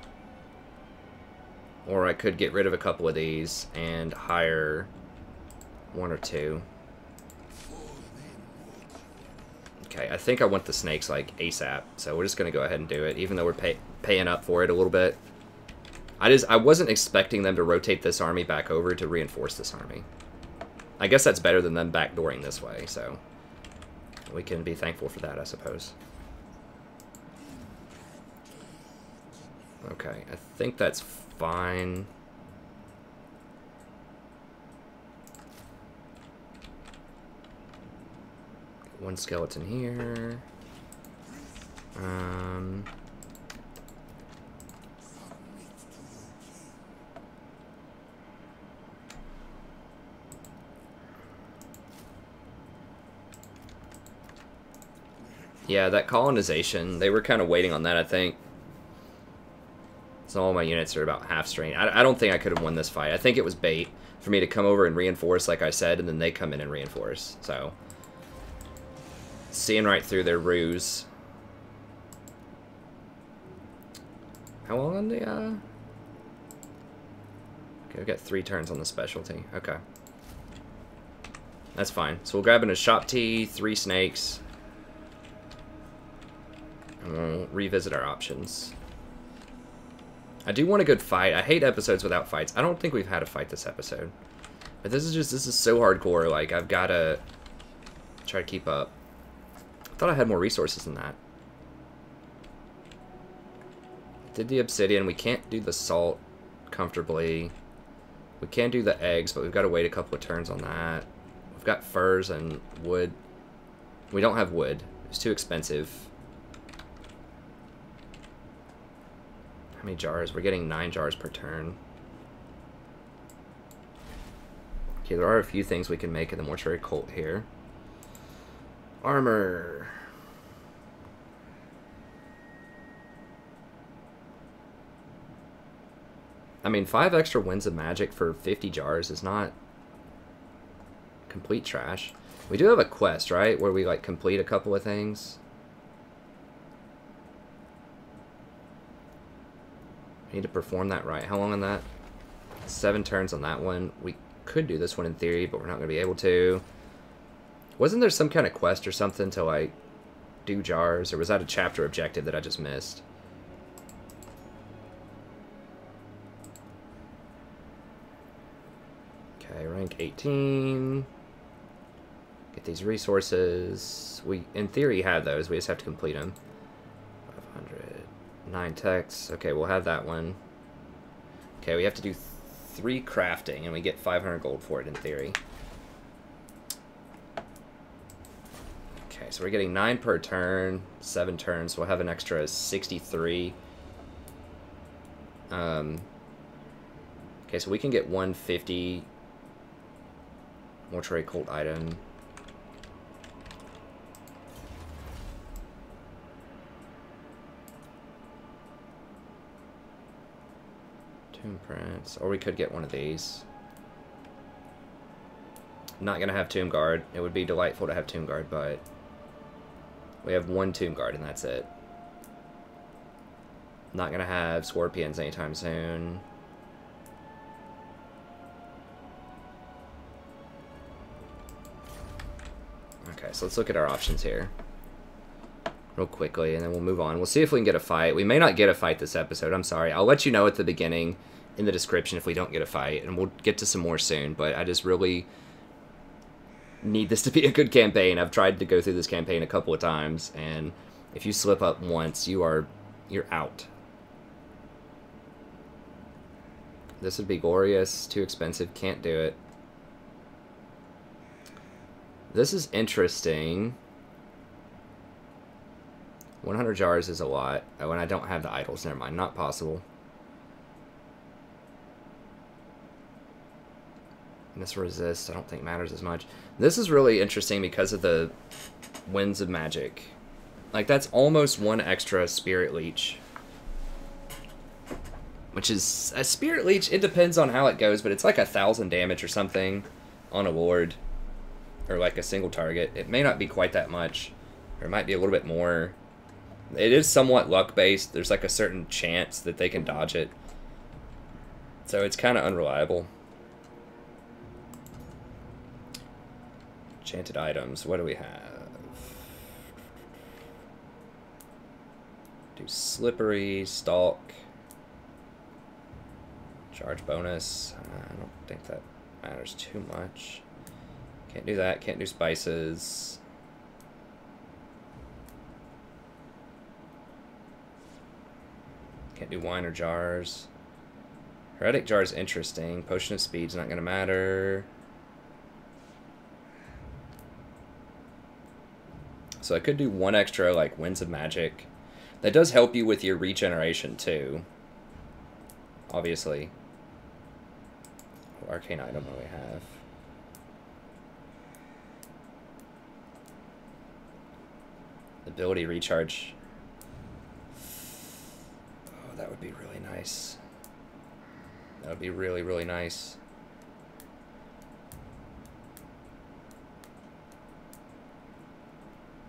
Or I could get rid of a couple of these and hire 1 or 2. Okay, I think I want the snakes like ASAP, so we're just going to go ahead and do it, even though we're paying up for it a little bit. I wasn't expecting them to rotate this army back over to reinforce this army. I guess that's better than them backdooring this way, so... we can be thankful for that, I suppose. Okay, I think that's fine. One skeleton here. Yeah, that colonization, they were kind of waiting on that, I think. So all my units are about half strain. I don't think I could have won this fight. I think it was bait for me to come over and reinforce, like I said, and then they come in and reinforce. So, seeing right through their ruse. How long on the, Okay, we've got 3 turns on the specialty. Okay. That's fine. So we'll grab in a Shopti, 3 snakes. And we'll revisit our options. I do want a good fight. I hate episodes without fights. I don't think we've had a fight this episode. But this is so hardcore. Like, I've got to try to keep up. I thought I had more resources than that. Did the obsidian. We can't do the salt comfortably. We can do the eggs, but we've got to wait a couple of turns on that. We've got furs and wood. We don't have wood. It's too expensive. How many jars? We're getting 9 jars per turn. Okay, there are a few things we can make in the mortuary cult here. Armor. I mean, 5 extra winds of magic for 50 jars is not complete trash. We do have a quest, right? Where we, like, complete a couple of things. We need to perform that right. How long on that? 7 turns on that one. We could do this one in theory, but we're not going to be able to. Wasn't there some kind of quest or something to, like, do jars? Or was that a chapter objective that I just missed? Okay, rank 18. Get these resources. We, in theory, have those. We just have to complete them. 500. 9 techs. Okay, we'll have that one. Okay, we have to do 3 crafting, and we get 500 gold for it, in theory. Okay, so we're getting 9 per turn. 7 turns. We'll have an extra 63. Okay, so we can get 150... mortuary cult item. Tomb prints. Or we could get one of these. Not gonna have Tomb Guard. It would be delightful to have Tomb Guard, but we have 1 Tomb Guard and that's it. Not gonna have Scorpions anytime soon. Okay, so let's look at our options here real quickly, and then we'll move on. We'll see if we can get a fight. We may not get a fight this episode. I'm sorry. I'll let you know at the beginning in the description if we don't get a fight, and we'll get to some more soon, but I just really need this to be a good campaign. I've tried to go through this campaign a couple of times, and if you slip up once, you're out. This would be glorious. Too expensive. Can't do it. This is interesting. 100 jars is a lot. Oh, and I don't have the idols. Never mind. Not possible. And this resist, I don't think matters as much. This is really interesting because of the winds of magic. Like, that's almost 1 extra spirit leech. Which is... a spirit leech, it depends on how it goes, but it's like 1,000 damage or something on a lord. Or like a single target. It may not be quite that much. Or it might be a little bit more. It is somewhat luck-based. There's like a certain chance that they can dodge it. So it's kind of unreliable. Enchanted items. What do we have? Do slippery, stalk. Charge bonus. I don't think that matters too much. Can't do that. Can't do spices. Can't do wine or jars. Heretic jar is interesting. Potion of speed's not going to matter. So I could do 1 extra, like, winds of magic. That does help you with your regeneration, too. Obviously. What arcane item do we have? Ability recharge. Oh, that would be really nice. That would be really, really nice.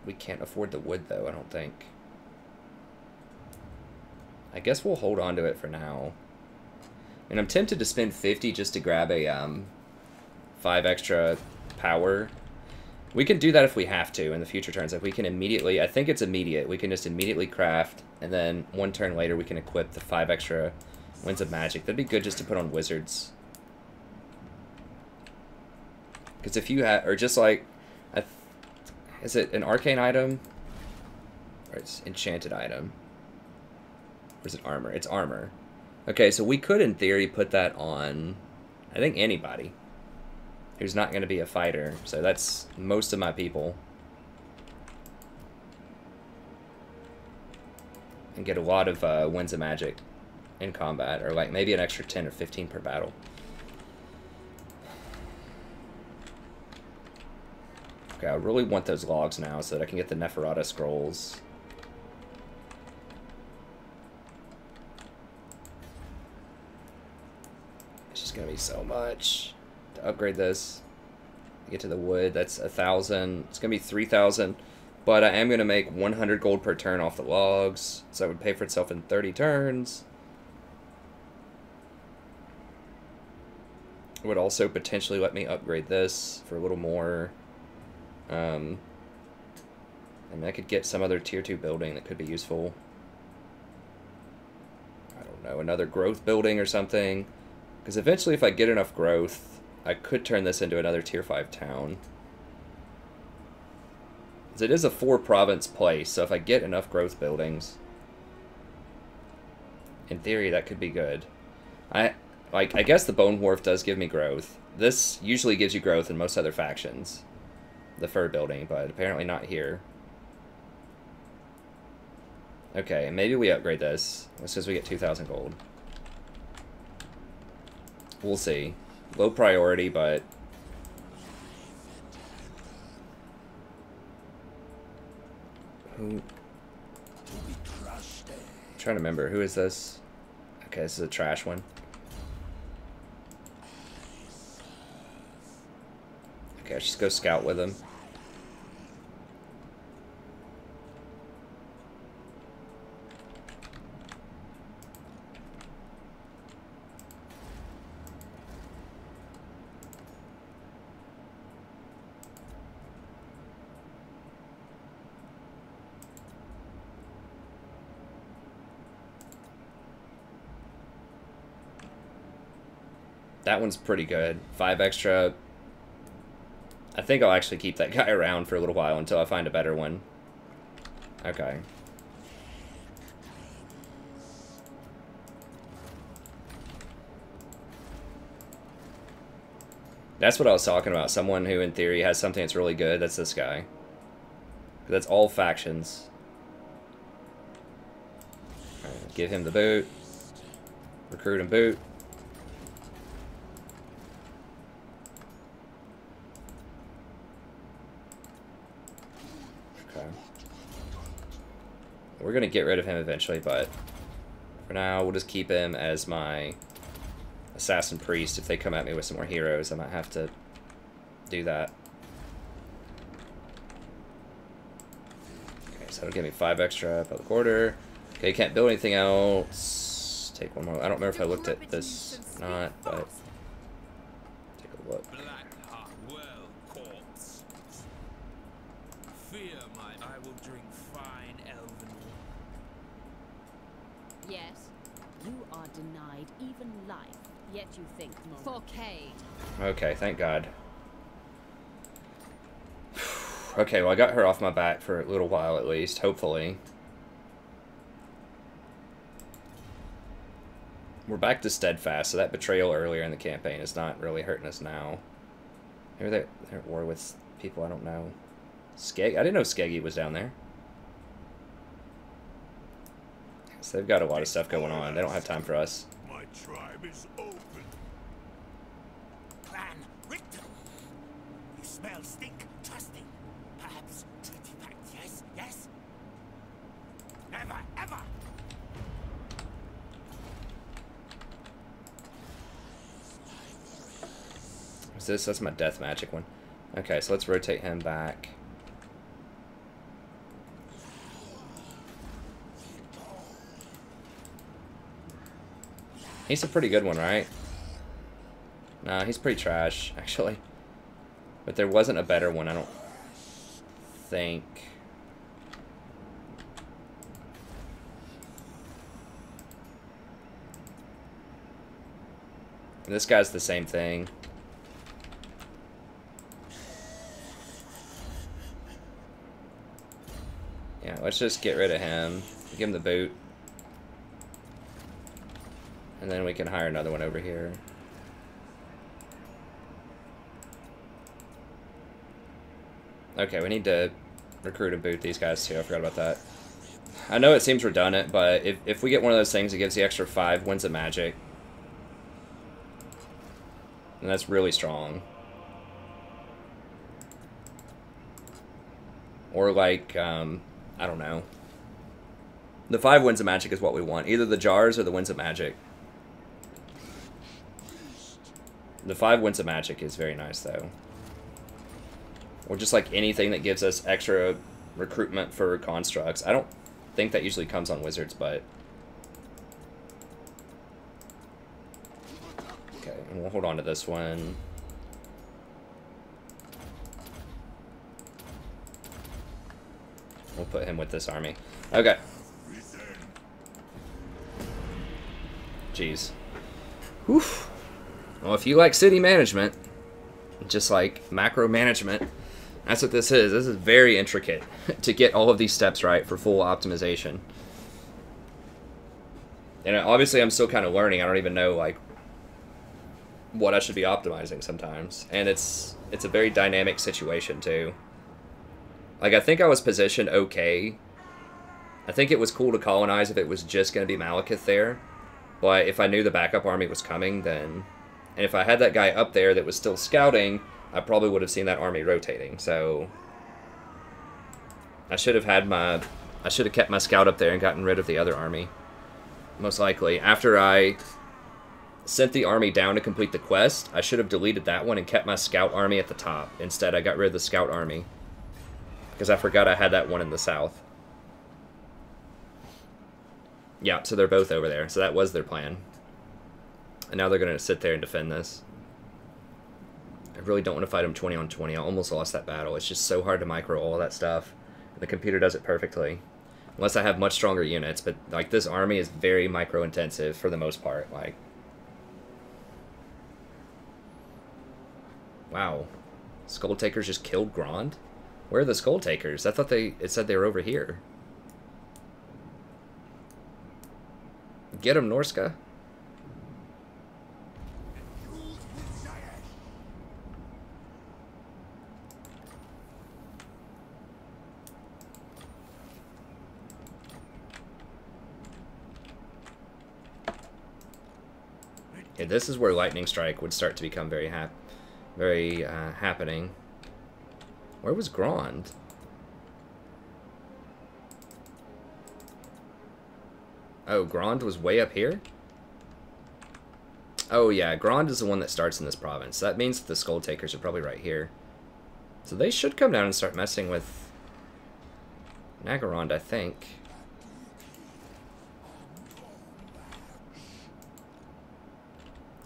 We can't afford the wood, though, I don't think. I guess we'll hold on to it for now. And I'm tempted to spend 50 just to grab a 5 extra power. We can do that if we have to in the future turns. If we can immediately, I think it's immediate. We can just immediately craft, and then 1 turn later we can equip the 5 extra Winds of Magic. That'd be good just to put on wizards. Because if you have, or just like, is it an arcane item? Or it's enchanted item? Or is it armor? It's armor. Okay, so we could, in theory, put that on, I think, anybody who's not going to be a fighter. So that's most of my people. And get a lot of Winds of Magic in combat. Or like maybe an extra 10 or 15 per battle. Okay, I really want those logs now so that I can get the Neferata scrolls. It's just gonna be so much to upgrade this. Get to the wood, that's 1,000. It's gonna be 3,000, but I am gonna make 100 gold per turn off the logs, so it would pay for itself in 30 turns. It would also potentially let me upgrade this for a little more. I mean, I could get some other tier 2 building that could be useful. I don't know, another growth building or something. Because eventually if I get enough growth, I could turn this into another tier 5 town. Because it is a 4-province place, so if I get enough growth buildings, in theory that could be good. I guess the Bone Wharf does give me growth. This usually gives you growth in most other factions. The fur building, but apparently not here. Okay, maybe we upgrade this as soon as we get 2,000 gold. We'll see. Low priority, but... Who? I'm trying to remember. Who is this? Okay, this is a trash one. Okay, let's just go scout with him. That one's pretty good. 5 extra. I think I'll actually keep that guy around for a little while until I find a better one. Okay. That's what I was talking about. Someone who, in theory, has something that's really good. That's this guy. That's all factions. Right, give him the boot. Recruit and boot. We're going to get rid of him eventually, but for now, we'll just keep him as my assassin priest. If they come at me with some more heroes, I might have to do that. Okay, so that'll give me 5 extra public order. Okay, can't build anything else. Take one more. I don't remember if I looked at this or not, but take a look. Yes, you are denied even life, yet you think more. Forcade. Okay, thank God. Okay, well I got her off my back for a little while at least, hopefully. We're back to steadfast, so that betrayal earlier in the campaign is not really hurting us now. Maybe they're at war with people I don't know. Skeg? I didn't know Skeggy was down there. So they've got a lot of stuff going on. They don't have time for us. My tribe is open. Clan Richter. You smell stink, trusting. Perhaps treaty pact, yes? Yes? Never, ever! What's this? That's my death magic one. Okay, so let's rotate him back. He's a pretty good one, right? Nah, he's pretty trash, actually. But there wasn't a better one, I don't think. And this guy's the same thing. Yeah, let's just get rid of him. Give him the boot. And then we can hire another one over here. Okay, we need to recruit and boot these guys too. I forgot about that. I know it seems redundant, but if we get one of those things that gives the extra 5 Winds of Magic, then that's really strong. Or like, I don't know. The 5 Winds of Magic is what we want. Either the jars or the Winds of Magic. The 5 Winds of Magic is very nice, though. Or just like anything that gives us extra recruitment for constructs. I don't think that usually comes on wizards, but... Okay, and we'll hold on to this one. We'll put him with this army. Okay. Jeez. Whew. Well, if you like city management, just like macro management, that's what this is. This is very intricate to get all of these steps right for full optimization. And obviously I'm still kind of learning. I don't even know like what I should be optimizing sometimes. And it's a very dynamic situation too. Like I think I was positioned okay. I think it was cool to colonize if it was just going to be Malekith there. But if I knew the backup army was coming, then... And if I had that guy up there that was still scouting, I probably would have seen that army rotating. So I should have kept my scout up there and gotten rid of the other army. Most likely. After I sent the army down to complete the quest, I should have deleted that one and kept my scout army at the top. Instead, I got rid of the scout army. Because I forgot I had that one in the south. Yeah, so they're both over there. So that was their plan. And now they're going to sit there and defend this. I really don't want to fight them 20 on 20. I almost lost that battle. It's just so hard to micro all that stuff. And the computer does it perfectly. Unless I have much stronger units. But like this army is very micro intensive for the most part. Like, wow. Skull Takers just killed Grond? Where are the Skull Takers? I thought it said they were over here. Get him, Norska. Okay, this is where Lightning Strike would start to become very happening. Where was Grond? Oh, Grond was way up here? Oh yeah, Grond is the one that starts in this province. That means that the Skull Takers are probably right here. So they should come down and start messing with Nagarond, I think.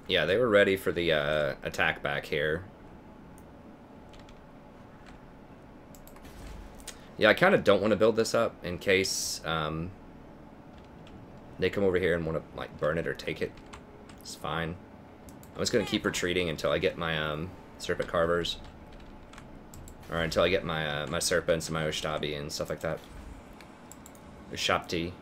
Yeah, they were ready for the attack back here. Yeah, I kind of don't want to build this up in case they come over here and want to like burn it or take it. It's fine. I'm just going to keep retreating until I get my Serpent Carvers. Or until I get my my Serpents and my Oshtabi and stuff like that. Ushapti.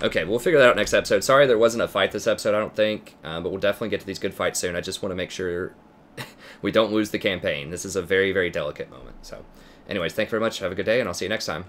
Okay, we'll figure that out next episode. Sorry there wasn't a fight this episode, I don't think. But we'll definitely get to these good fights soon. I just want to make sure we don't lose the campaign. This is a very, very delicate moment. So, anyways, thank you very much. Have a good day, and I'll see you next time.